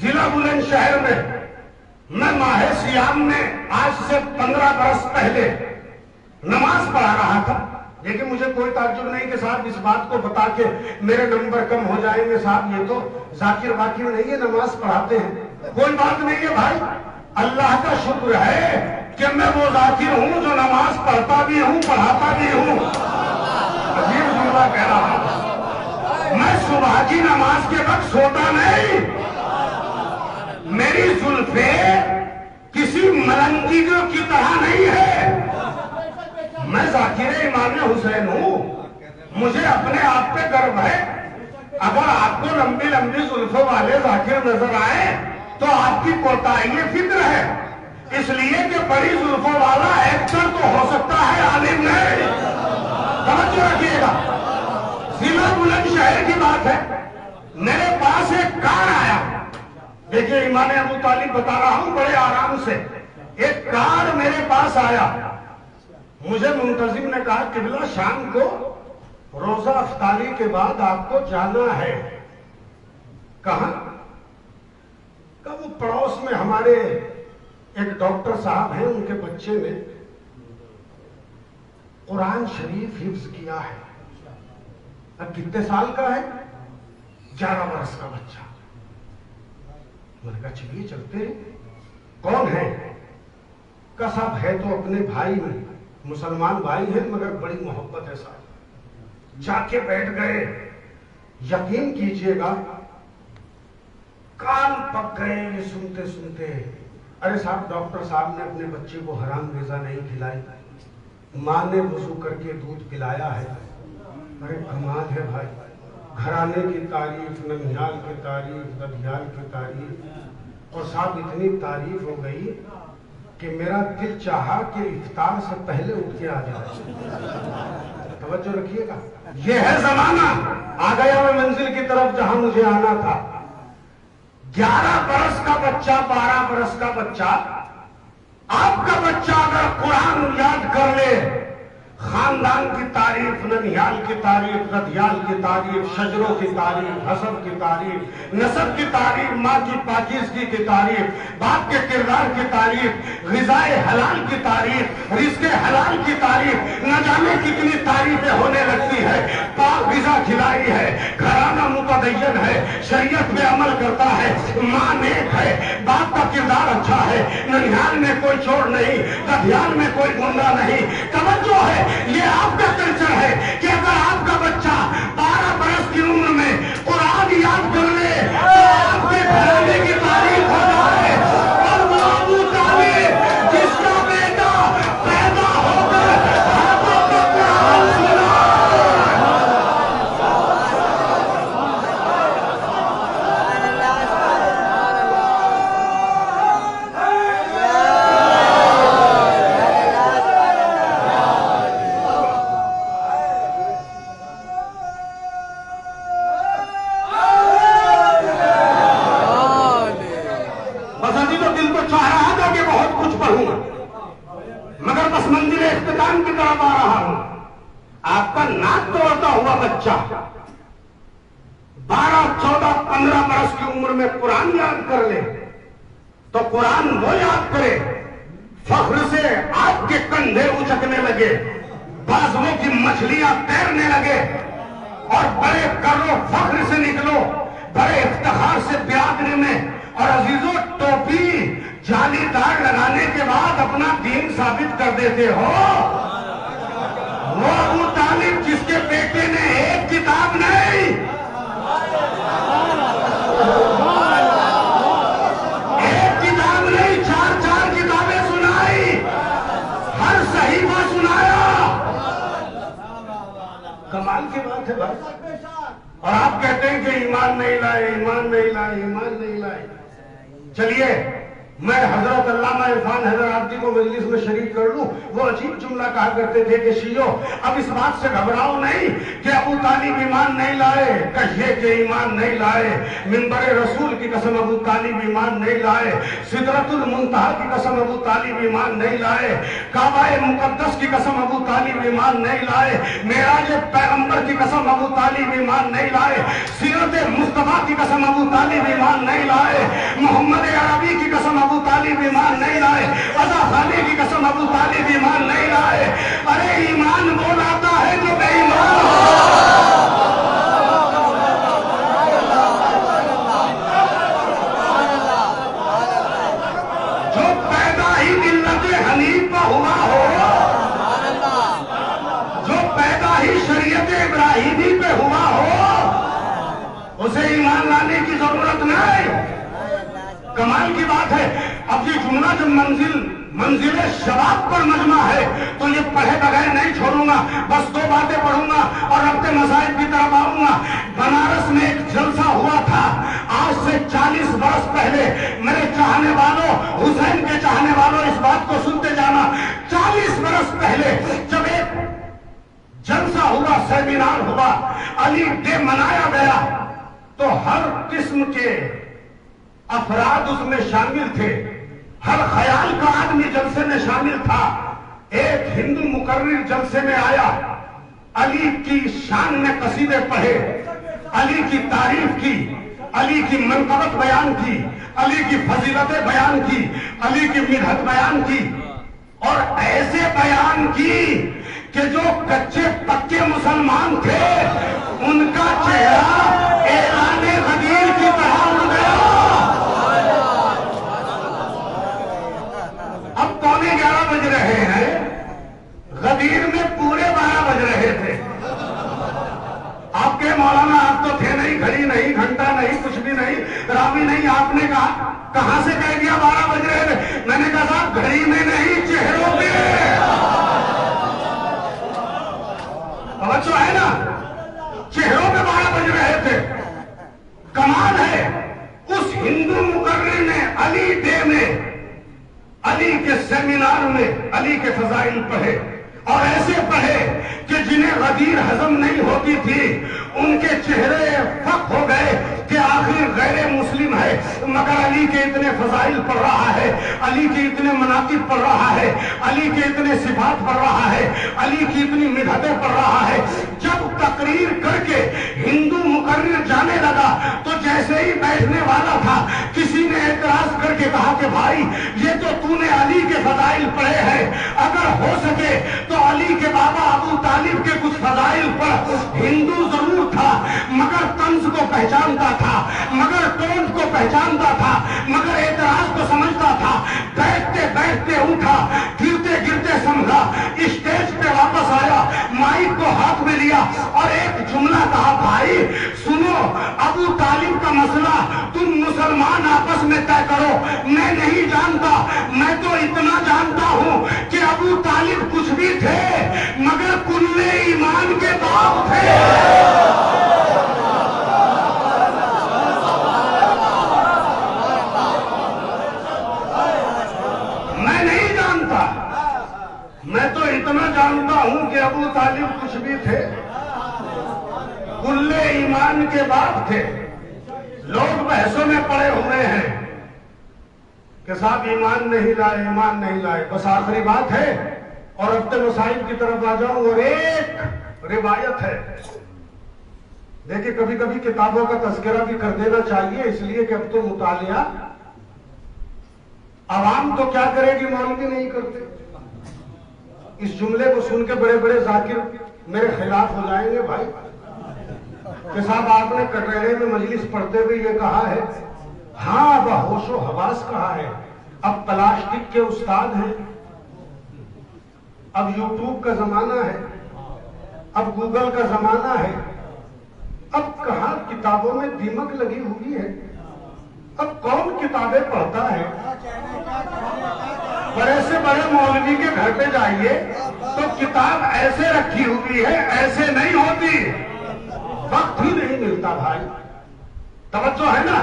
ضلع بلند شہر میں میں ماہ سیام میں آج سے 15 برس پہلے نماز پڑھا رہا تھا، لیکن مجھے کوئی تعجب نہیں کہ صاحب اس بات کو بتا کے میرے نمبر کم ہو جائیں گے، صاحب یہ تو ذاکر واقع نہیں ہے، نماز پڑھاتے ہیں، کوئی بات نہیں ہے بھائی، اللہ کا شکر ہے کہ میں وہ ذاکر ہوں جو نماز پڑھتا بھی ہوں پڑھاتا بھی ہوں۔ عجیب جملہ کہہ رہا ہوں، میں صبح کی نماز کے وقت سوتا نہیں، میری زلفیں کسی ملنگیوں کی طرح نہیں ہے، میں ذاکر امام حسین ہوں، مجھے اپنے آپ پہ گرو ہے۔ اگر آپ کو لمبی لمبی زلفوں والے ذاکر نظر آئے تو آپ کی کوتاہی فکر ہے، اس لیے کہ بڑی زلفوں والا ایکٹر تو ہو سکتا ہے، عالم نہیں۔ توجہ رکھیے گا، ضلع بلند شہر کی بات ہے، میرے پاس ایک کار آیا، دیکھیے امام ابو طالب بتا رہا ہوں بڑے آرام سے، ایک کار میرے پاس آیا، مجھے منتظم نے کہا قبلہ شام کو روزہ افطاری کے بعد آپ کو جانا ہے۔ کہاں؟ کہ وہ پڑوس میں ہمارے ایک ڈاکٹر صاحب ہیں، ان کے بچے نے قرآن شریف حفظ کیا ہے۔ اب کتنے سال کا ہے؟ 11 برس کا بچہ۔ میں نے کہا چلیے چلتے ہیں۔ کون ہے؟ کہ صاحب ہے تو اپنے بھائی میں، مسلمان بھائی ہیں مگر بڑی محبت ہے صاحب۔ جا کے بیٹھ گئے، یقین کیجئے گا کان پک گئے یہ سنتے سنتے۔ ارے صاحب ڈاکٹر صاحب نے اپنے بچے کو حرام غذا نہیں کھلائی، ماں نے وضو کر کے دودھ پلایا ہے۔ ارے کمال ہے بھائی، گھرانے کی تعریف، ننھیال کی تعریف، ددھیال کی تعریف، اور صاحب اتنی تعریف ہو گئی کہ میرا دل چاہا کہ افطار سے پہلے اٹھ کے آ جائے۔ توجہ رکھیے گا، یہ ہے زمانہ۔ آ گیا میں منزل کی طرف جہاں مجھے آنا تھا۔ 11 برس کا بچہ، 12 برس کا بچہ، آپ کا بچہ اگر قرآن یاد کر لے، خاندان کی تعریف، ننھیال کی تعریف، ددھیال کی تعریف، شجروں کی تعریف، حسب کی تعریف، نسب کی تعریف، ماں کی پاکیزگی کی تعریف، باپ کے کردار کی تعریف، غذائے حلال کی تعریف، رزق حلال کی تعریف، نہ جانے کتنی تعریفیں ہونے لگتی ہے۔ پاک غذا کھلائی ہے، گھرانہ متدین ہے، شریعت میں عمل کرتا ہے، ماں نیک ہے، باپ کا کردار اچھا ہے، ننھیال میں کوئی چور نہیں، ددھیال میں کوئی گنڈا نہیں۔ توجہ ہے، یہ آپ کا کلچر ہے کہ اگر آپ کا بچہ 12 برس کی عمر میں قرآن یاد کر لے تو آپ کے گھرانے کی تعریف ہو جائے۔ اور وہ ابو طالب جس کا بیٹا پیدا ہو کر ہاتھوں کو قرآن سنا، مگر بس منزل اختتام کی طرف آ رہا ہوں۔ آپ کا ناک توڑتا ہوا بچہ 12، 14، 15 برس کی عمر میں قرآن یاد کر لے تو قرآن وہ یاد کرے، فخر سے آپ کے کندھے اچکنے لگے، بازوؤں کی مچھلیاں تیرنے لگے، اور بڑے کرو فخر سے نکلو، بڑے افتخار سے بیادری میں۔ اور عزیزوں، ٹوپی جعلی دار لگانے کے بعد اپنا دین ثابت کر دیتے ہو۔ وہ ابو طالب جس کے بیٹے نے ایک کتاب نہیں، ایک کتاب نہیں، 4 کتابیں سنائی، ہر صحیفہ سنایا۔ کمال کی بات ہے بھائی۔ اور آپ کہتے ہیں کہ ایمان نہیں لائے، ایمان نہیں لائے، ایمان نہیں لائے۔ چلیے میں حضرت علامہ عرفان حیدر عابدی کو مجلس میں شریک کر لوں، وہ عجیب جملہ کہا کرتے تھے کہ شیعو اب اس بات سے گھبراؤ نہیں کہ ابو طالب ایمان نہیں لائے، کہیے کہ ایمان نہیں لائے، منبر رسول کی قسم ابو طالب ایمان نہیں لائے، سدرۃ المنتہا کی قسم ابو طالب ایمان نہیں لائے، کعبہ مقدس کی قسم ابو طالب ایمان نہیں لائے، معراج پیغمبر کی قسم ابو طالب ایمان نہیں لائے، سیرت مصطفیٰ کی قسم ابو طالب ایمان نہیں لائے، محمد عربی کی قسم ابو طالب ایمان نہیں لائے، رضا خانی کی قسم ابو طالب ایمان نہیں لائے۔ ارے ایمان وہ لاتا ہے جو بے ایمان جو پیدا ہی ملت حنیف پہ ہوا ہو، جو پیدا ہی شریعت ابراہیمی پہ ہوا ہو، اسے ایمان لانے کی ضرورت نہیں۔ کمال کی بات ہے، اب یہ جملہ جب منزل شباب پر مجمع ہے تو یہ پڑھے بغیر نہیں چھوڑوں گا، بس دو باتیں پڑھوں گا اور ربط مذاہب کی طرف آؤں گا۔ بنارس میں ایک جلسہ ہوا تھا آج سے 40 برس پہلے، میرے چاہنے والوں، حسین کے چاہنے والوں اس بات کو سنتے جانا، 40 برس پہلے جب ایک جلسہ ہوا، سیمینار ہوا، علی ڈے منایا گیا تو ہر قسم کے افراد اس میں شامل تھے، ہر خیال کا آدمی جلسے میں شامل تھا۔ ایک ہندو مقرر جلسے میں آیا، علی کی شان میں قصیدے پڑھے، علی کی تعریف کی، علی کی منقبت بیان کی، علی کی فضیلتیں بیان کی، علی کی مدحت بیان کی، اور ایسے بیان کی کہ جو کچے پکے مسلمان تھے ان کا چہرہ اعلان غدیر کی طرح اڑ گیا۔ اب 11:15 بج رہے ہیں، غدیر میں پورے 12 بج رہے تھے۔ آپ کے مولانا آپ تو تھے نہیں، گھڑی نہیں، گھنٹہ نہیں، کچھ بھی نہیں، راوی نہیں، آپ نے کہا کہاں سے کہہ دیا 12 بج رہے تھے؟ میں نے کہا صاحب گھڑی میں نہیں، چہروں پہ توجہ ہے نا، چہروں پہ 12 بج رہے تھے۔ کمال ہے، اس ہندو مقرر نے علی ڈے میں، علی کے سیمینار میں علی کے فضائل پڑھے، اور ایسے پڑھے کہ جنہیں غدیر ہضم نہیں ہوتی تھی ان کے چہرے فق ہو گئے کہ آخر غیر مسلم ہے مگر علی کے اتنے فضائل پڑھ رہا ہے، علی کے اتنے مناقب پڑھ رہا ہے، علی کے اتنے صفات پڑھ رہا ہے، علی کی اتنی مدحتیں پڑھ رہا ہے۔ جب تقریر کر کے ہندو مقرر جانے لگا تو جیسے ہی بیٹھنے والا تھا کسی نے اعتراض کر کے کہا کہ بھائی یہ تو نے علی کے فضائل پڑھے ہیں، اگر ہو سکے تو علی کے بابا ابو طالب کے کچھ فضائل پڑھ۔ ہندو ضرور تھا مگر طنز کو پہچانتا تھا، مگر ٹون کو پہچانتا تھا، مگر اعتراض کو سمجھتا تھا۔ بیٹھتے بیٹھتے اٹھا، گرتے گرتے سمجھا، اسٹیج پہ واپس آیا، مائک کو ہاتھ میں لیا اور ایک جملہ کہا، بھائی سنو، ابو طالب کا مسئلہ تم مسلمان آپس میں طے کرو، میں نہیں جانتا، میں تو اتنا جانتا ہوں کہ ابو طالب کچھ بھی تھے مگر کلے ایمان کے باپ تھے۔ میں نہیں جانتا، میں تو اتنا جانتا ہوں کہ ابو طالب کچھ بھی تھے، کلے ایمان کے باپ تھے۔ لوگ بحثوں میں پڑے ہوئے ہیں کہ صاحب ایمان نہیں لائے، ایمان نہیں لائے، بس آخری بات ہے اور ربط مذاہب کی طرف آ جاؤں۔ اور ایک روایت ہے، دیکھیں کبھی کبھی کتابوں کا تذکرہ بھی کر دینا چاہیے، اس لیے کہ اب تو مطالعہ عوام تو کیا کرے گی، مولوی نہیں کرتے۔ اس جملے کو سن کے بڑے بڑے ذاکر میرے خلاف ہو جائیں گے بھائی کہ صاحب آپ نے کٹہرے میں مجلس پڑھتے ہوئے یہ کہا ہے، ہاں اب ہوش و حواس کہا ہے، اب پلاسٹک کے استاد ہیں، اب یوٹیوب کا زمانہ ہے، اب گوگل کا زمانہ ہے، اب کہاں کتابوں میں دیمک لگی ہوئی ہے، اب کون کتابیں پڑھتا ہے؟ بڑے سے بڑے مولوی کے گھر پہ جائیے تو کتاب ایسے رکھی ہوئی ہے، ایسے نہیں ہوتی، وقت ہی نہیں ملتا بھائی، توجہ ہے نا۔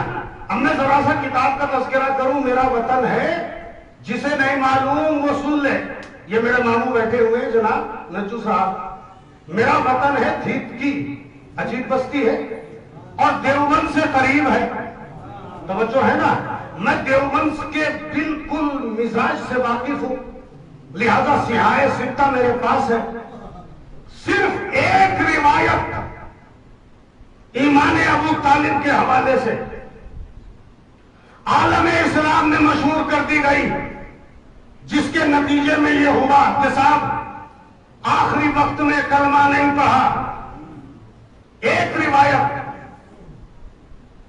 اب میں ذرا سا کتاب کا تذکرہ کروں. میرا وطن ہے جسے نہیں معلوم وہ سن لے. یہ میرے ماموں بیٹھے ہوئے ہیں جناب نجو صاحب. میرا وطن ہے دھیت کی عجیب بستی ہے اور دیوبند سے قریب ہے. توجہ ہے نا. میں دیوبند کے بالکل مزاج سے واقف ہوں, لہذا سیاہ ستہ میرے پاس ہے. صرف ایک روایت ایمان ابو طالب کے حوالے سے عالم اسلام میں مشہور کر دی گئی, جس کے نتیجے میں یہ ہوا کہ صاحب آخری وقت میں کلمہ نہیں پڑھا. ایک روایت.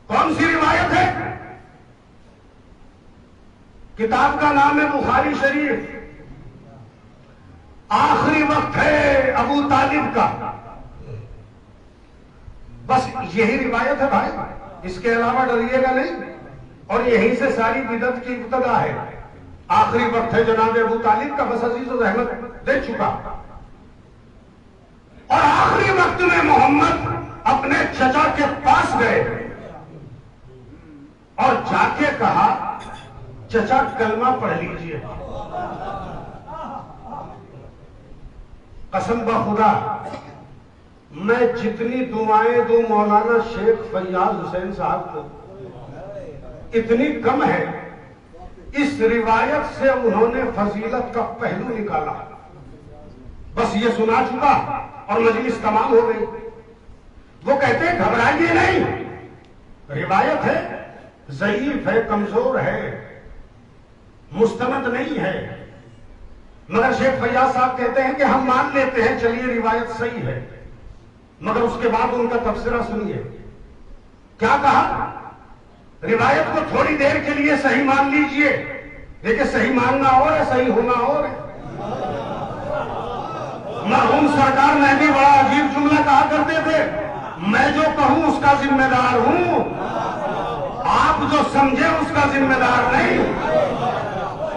کون سی روایت ہے؟ کتاب کا نام ہے بخاری شریف. آخری وقت ہے ابو طالب کا. بس یہی روایت ہے بھائی, اس کے علاوہ ڈریے گا نہیں. اور یہیں سے ساری بدعت کی ابتدا ہے. آخری وقت ہے جناب ابو طالب کا. بس عزیز و رحمت دے چکا. اور آخری وقت میں محمد اپنے چچا کے پاس گئے اور جا کے کہا چچا کلمہ پڑھ لیجئے. قسم بخدا میں جتنی دعائیں دوں مولانا شیخ فیاض حسین صاحب کو اتنی کم ہے. اس روایت سے انہوں نے فضیلت کا پہلو نکالا. بس یہ سنا چکا اور مجلس تمام ہو گئی. وہ کہتے ہیں گھبرائیے نہیں, روایت ہے, ضعیف ہے, کمزور ہے, مستند نہیں ہے. مگر شیخ فیاض صاحب کہتے ہیں کہ ہم مان لیتے ہیں, چلیے روایت صحیح ہے. مگر اس کے بعد ان کا تبصرہ سنیے. کیا کہا؟ روایت کو تھوڑی دیر کے لیے صحیح مان لیجئے, لیکن صحیح ماننا اور ہے, صحیح ہونا اور ہے. مرحوم سرکار میں بھی بڑا عجیب جملہ کہا کرتے تھے, میں جو کہوں اس کا ذمہ دار ہوں, آپ جو سمجھے اس کا ذمہ دار نہیں.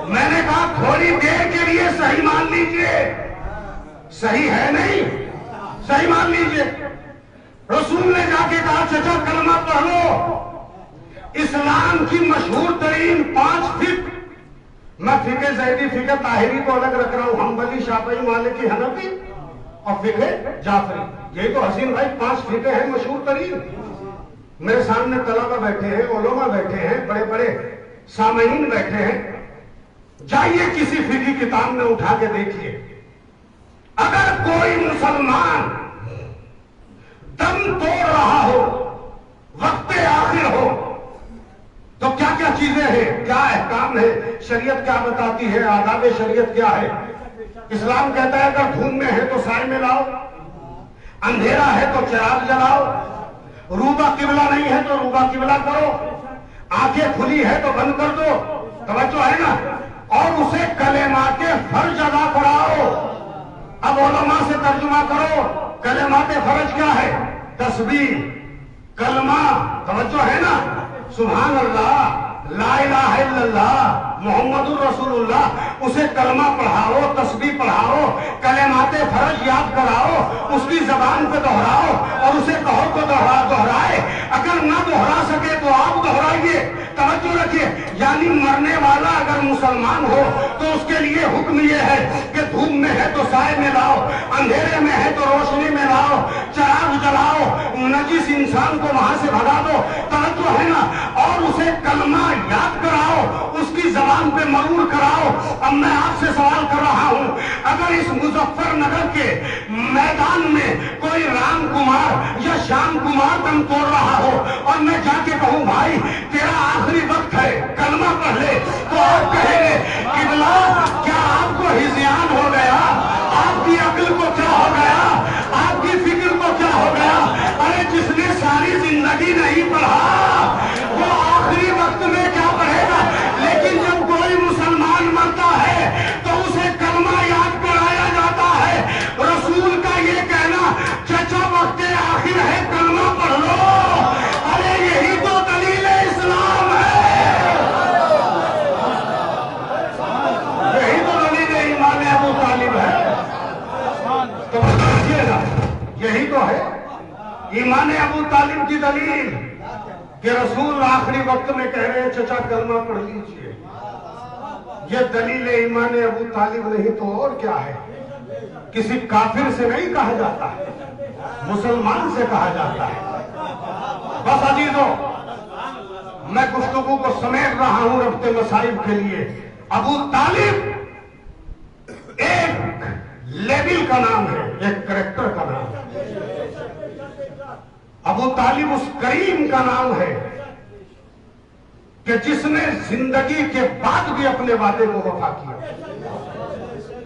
میں نے کہا تھوڑی دیر کے لیے صحیح مان لیجئے, صحیح ہے نہیں, صحیح مان لیجئے. رسول نے جا کے کہا چچا کلمہ پڑھ لو. اسلام کی مشہور ترین 5 فقہ, میں فقہ زیدی فقہ طاہری کو الگ رکھ رہا ہوں, حنبلی شافعی مالکی حنفی اور فقہ جعفری, یہی تو حسین بھائی 5 فقہ ہیں مشہور ترین. میرے سامنے طلبہ بیٹھے ہیں, علماء بیٹھے ہیں, بڑے بڑے سامعین بیٹھے ہیں. جائیے کسی فقہی کتاب میں اٹھا کے دیکھیے, اگر کوئی مسلمان دم توڑ رہا ہو, وقت آخر ہو, تو کیا کیا چیزیں ہیں, کیا احکام ہے, شریعت کیا بتاتی ہے, آداب شریعت کیا ہے. اسلام کہتا ہے اگر دھوپ میں ہے تو سائے میں لاؤ, اندھیرا ہے تو چراغ جلاؤ, روبہ قبلہ نہیں ہے تو روبہ قبلہ کرو, آنکھیں کھلی ہے تو بند کر دو. توجہ ہے نا. اور اسے کلمات فرض ادا کراؤ. اب علماء سے ترجمہ کرو, کلمات فرض کیا ہے؟ تسبیح, کلمہ, توجہ ہے نا, سبحان اللہ, لا الہ الا اللہ, محمد الرسول اللہ. اسے کلمہ پڑھاؤ, تسبیح پڑھاؤ, کلمات فرض یاد کراؤ, اس کی زبان پہ دہراؤ اور اسے کہو تو دہرائے. اگر نہ دہرا سکے تو آپ دہرائیے. توجہ رکھیے, یعنی مرنے والا اگر مسلمان ہو تو اس کے لیے حکم یہ ہے کہ دھوپ میں ہے تو سائے میں لاؤ, اندھیرے میں ہے تو روشنی میں لاؤ, چراغ جلاؤ, نجس انسان کو وہاں سے بھگا دو. توجہ ہے نا. اور اسے کلمہ یاد کراؤ, اس کی زبان پہ مرور کراؤ. اب میں آپ سے سوال کر رہا ہوں, اگر اس مظفر نگر کے میدان میں کوئی رام کمار یا شام کمار دم توڑ رہا ہو اور میں جا کے کہوں بھائی تیرا آخری وقت ہے, کلمہ پڑھ لے, تو آپ کہیں گے قبلہ کیا آپ کو ہذیان ہو گیا, آپ کی عقل کو کیا ہو گیا, آپ کی فکر کو کیا ہو گیا. ارے جس نے ساری زندگی نہیں پڑھا وہ آخری وقت میں کیا پڑھے گا. لیکن جب کوئی مسلمان مرتا ہے تو اسے کلمہ یاد کرایا جاتا ہے. رسول کا یہ کہنا چچا وقت آخر ہے کلمہ پڑھ لو, ارے یہی تو دلیل اسلام ہے. آخری وقت میں کہہ رہے ہیں چچا کلمہ پڑھ لیجئے. یہ دلیل ایمان ابو طالب نہیں تو اور کیا ہے؟ کسی کافر سے نہیں کہا جاتا ہے، مسلمان سے کہا جاتا ہے. بس عزیزو، میں گفتگو کو سمیٹ رہا ہوں ربط مصائب کے لیے. ابو طالب ایک لیبل کا نام ہے، ایک کریکٹر کا نام ہے. ابو طالب اس کریم کا نام ہے کہ جس نے زندگی کے بعد بھی اپنے وعدے کو وفا کیا.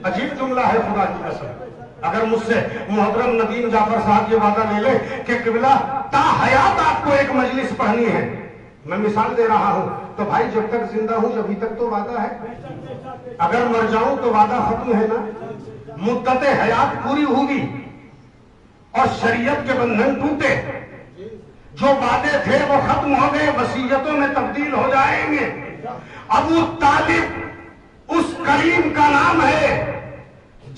عجیب جملہ ہے خدا کی قسم. اگر مجھ سے محترم ندیم جعفر صاحب یہ وعدہ لے لے کہ قبلہ تا حیات آپ کو ایک مجلس پڑھنی ہے، میں مثال دے رہا ہوں، تو بھائی جب تک زندہ ہوں جبھی تک تو وعدہ ہے. اگر مر جاؤں تو وعدہ ختم ہے نا. مدت حیات پوری ہوگی اور شریعت کے بندھن ٹوٹے، جو وعدے تھے وہ ختم ہو گئے، وصیتوں میں تبدیل ہو جائیں گے. ابو طالب اس کریم کا نام ہے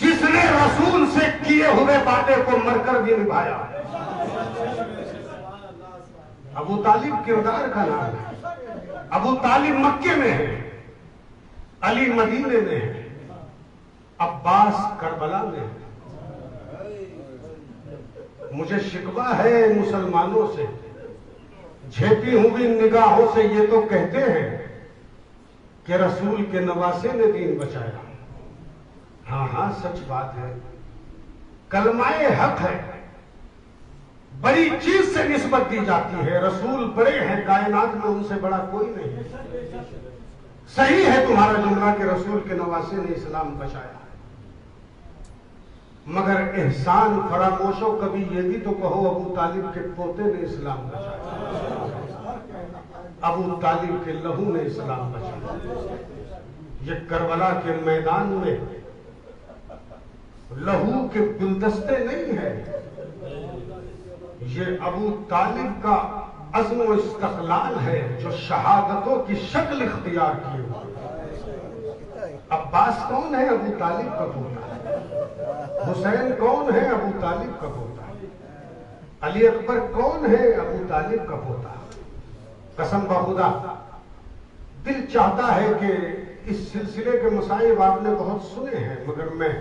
جس نے رسول سے کیے ہوئے وعدے کو مر کر بھی نبھایا. ابو طالب کردار کا نام ہے. ابو طالب مکے میں ہے، علی مدینے میں ہے، عباس کربلا میں ہے. مجھے شکوہ ہے مسلمانوں سے، جھیپی ہوئی نگاہوں سے یہ تو کہتے ہیں کہ رسول کے نواسے نے دین بچایا. ہاں ہاں سچ بات ہے، کلمہ حق ہے، بڑی چیز سے نسبت دی جاتی ہے. رسول بڑے ہیں، کائنات میں ان سے بڑا کوئی نہیں. صحیح ہے تمہارا جملہ کہ رسول کے نواسے نے اسلام بچایا، مگر احسان فراموش ہو کبھی یہ بھی تو کہو ابو طالب کے پوتے نے اسلام بچایا، ابو طالب کے لہو نے اسلام بچایا. یہ کربلا کے میدان میں لہو کے گلدستے نہیں ہیں، یہ ابو طالب کا عزم و استقلال ہے جو شہادتوں کی شکل اختیار کی ہوئی. عباس کون ہے؟ ابو طالب کا پوتا. حسین کون ہے؟ ابو طالب کا پوتا. علی اکبر کون ہے؟ ابو طالب کا پوتا. قسم بخدا دل چاہتا ہے کہ اس سلسلے کے مسائب آپ نے بہت سنے ہیں، مگر میں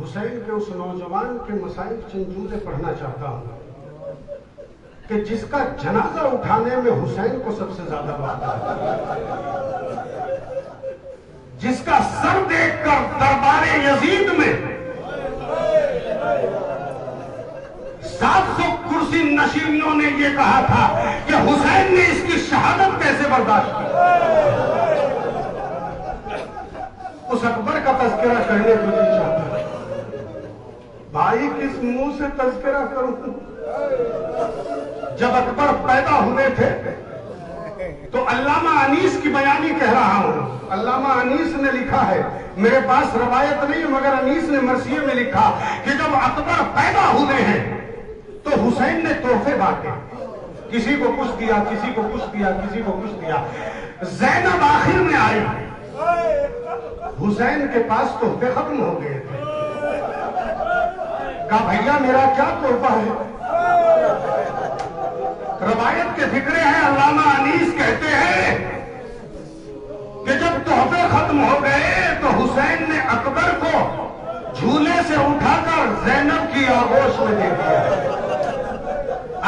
حسین کے اس نوجوان کے مسائب چند جملے پڑھنا چاہتا ہوں کہ جس کا جنازہ اٹھانے میں حسین کو سب سے زیادہ وقت ہے، جس کا سر دیکھ کر دربار یزید میں 700 کرسی نشینوں نے یہ کہا تھا کہ حسین نے اس کی شہادت کیسے برداشت کی. اس اکبر کا تذکرہ کرنے کو دل چاہتا ہے. بھائی کس منہ سے تذکرہ کروں؟ جب اکبر پیدا ہوئے تھے تو علامہ انیس کی بیانی کہہ رہا ہوں. علامہ انیس نے لکھا ہے، میرے پاس روایت نہیں مگر انیس نے مرثیے میں لکھا کہ جب اکبر پیدا ہوئے ہیں تو حسین نے تحفے بانٹے، کسی کو کچھ دیا، کسی کو کچھ دیا، کسی کو کچھ دیا. زینب آخر میں آئی، حسین کے پاس تحفے ختم ہو گئے تھے. کہا بھیا میرا کیا تحفہ ہے؟ روایت کے فکرے ہیں، علامہ انیس کہتے ہیں کہ جب تحفے ختم ہو گئے تو حسین نے اکبر کو جھولے سے اٹھا کر زینب کی آغوش میں دے دیا.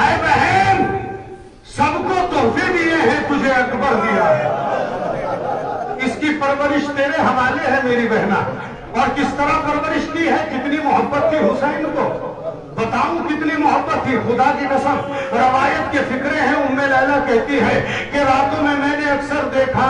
اے بہن، سب کو تحفے دیے ہیں، تجھے اکبر دیا ہے، اس کی پرورش تیرے حوالے ہے میری بہنا. اور کس طرح پرورش کی ہے، کتنی محبت تھی حسین کو، بتاؤں کتنی محبت تھی. خدا کی قسم روایت کے فکرے ہیں، ام لیلا کہتی ہے کہ راتوں میں نے اکثر دیکھا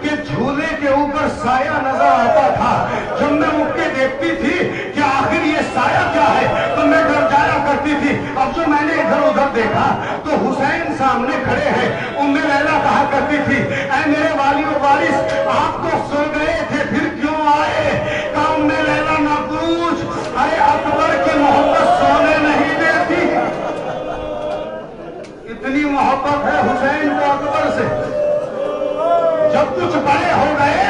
کہ جھولے کے اوپر سایہ نظر آتا تھا. جب میں اٹھ کے دیکھتی تھی کہ آخر یہ سایہ کیا ہے تو میں ڈر جایا کرتی تھی. اب جو میں نے ادھر ادھر دیکھا تو حسین سامنے کھڑے ہیں. ام لیلا کہا کرتی تھی اے میرے والی و وارث، آپ تو سو گئے تھے پھر کیوں آئے؟ کہا ام لیلا نہ پوچھ، ارے اکبر کی محبت سونے نہیں دیتی. اتنی محبت ہے حسین کو اکبر سے. جب کچھ بڑے ہو گئے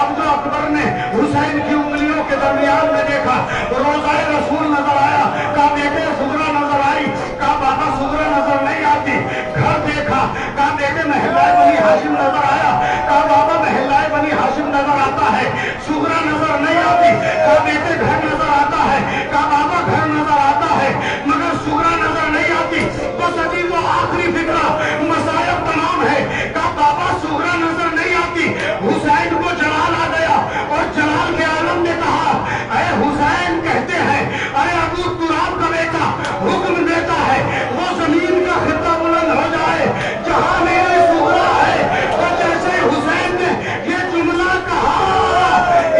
اب جو اکبر نے حسین کی انگلیوں کے درمیان میں دیکھا روزہ رسول نظر آیا، کہا بیٹے سغرا نظر آئی، کہا بابا سغرا نظر نہیں آتی، گھر دیکھا، کہا بیٹے محلہ بنی ہاشم نظر آیا، کہا بابا محلہ بنی ہاشم نظر آتا ہے، سغرا نظر نہیں آتی، کہا بیٹے گھر نظر آتا ہے، کہا بابا گھر نظر آتا ہے مگر سغرا نظر نہیں آتی، بس ابھی وہ آخری فکرہ مصائب تمام ہے، کہا بابا سغرا نظر نہیں آتی۔ حسین کو جلال آ گیا اور جلال کے عالم نے کہا اے حسین کہتے ہیں ارے ابو تراب کا بیٹا حکم دیتا ہے وہ زمین کا خطہ بلند ہو جائے جہاں میری سغرا ہے، اور جیسے حسین نے یہ جملہ کہا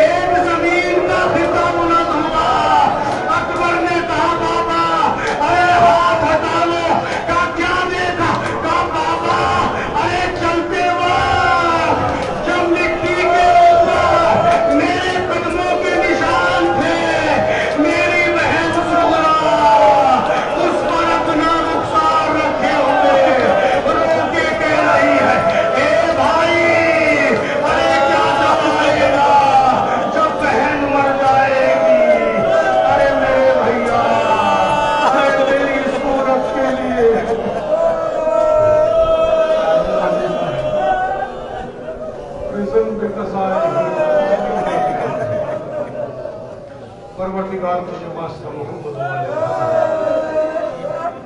ایک زمین کا خطہ بلند ہوا۔ اکبر نے کہا بابا ارے ہاتھ ہٹا لو، کہا کیا دیکھا، کہا بابا ارے چلتے وقت جب مٹی کے اوپر میرے قدموں کے نشان تھے، میری بہن سغرا اس پر اپنا رخسار رکھے ہوئے رو کے کہہ رہی ہے اے بھائی ارے کیا جب آئے گا جب بہن مر جائے گی، ارے میرے بھیا ارے میری صورت کے لیے پرزن کے قصائد پروردگار تجھے واسطہ محمد والے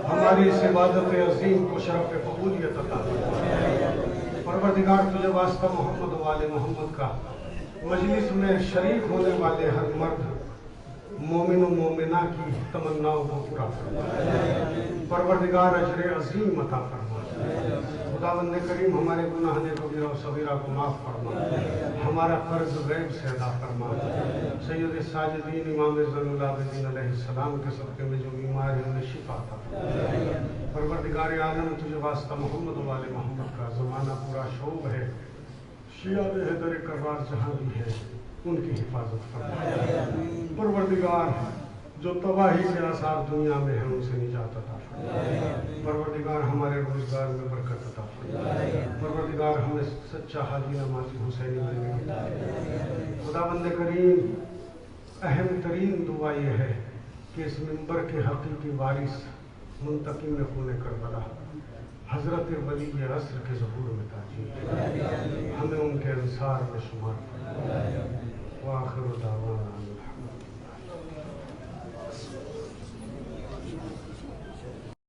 ہماری اس عبادت عظیم کو شرف قبولیت عطا فرما۔ پروردگار تجھے واسطہ محمد والے محمد کا مجلس میں شریک ہونے والے ہر مرد مومن و مومنہ کی تمناؤں کو پورا فرما۔ پروردگار اجر عظیم عطا فرما۔ خداوند کریم ہمارے گناہ کبیرہ و صغیرہ کو معاف فرما، ہمارا قرض غیب سے ادا فرما۔ سید الساجدین امام زین العابدین علیہ السلام کے صدقے میں جو بیمار ہیں انہیں شفا عطا فرما۔ پروردگار عالم تجھے واسطہ محمد والے محمد کا زمانہ پورا شوق ہے، شیعہ حیدر کرار جہاں بھی ہے ان کی حفاظت فرما۔ پروردگار جو تباہی کے آثار دنیا میں ہیں ان سے نجات عطا فرما۔ پروردگار ہمارے روزگار میں برکت عطا فرما۔ پروردگار ہمیں سچا حاجی نمازی حسینی بننے کی توفیق۔ خداوند کریم اہم ترین دعا یہ ہے کہ اس منبر کے حقیقی وارث منتقم خون کربلا حضرت ولی عصر کے ظہور میں تاجیل ہمیں ان کے انصار میں شمار فرما۔ وآخر دعوانا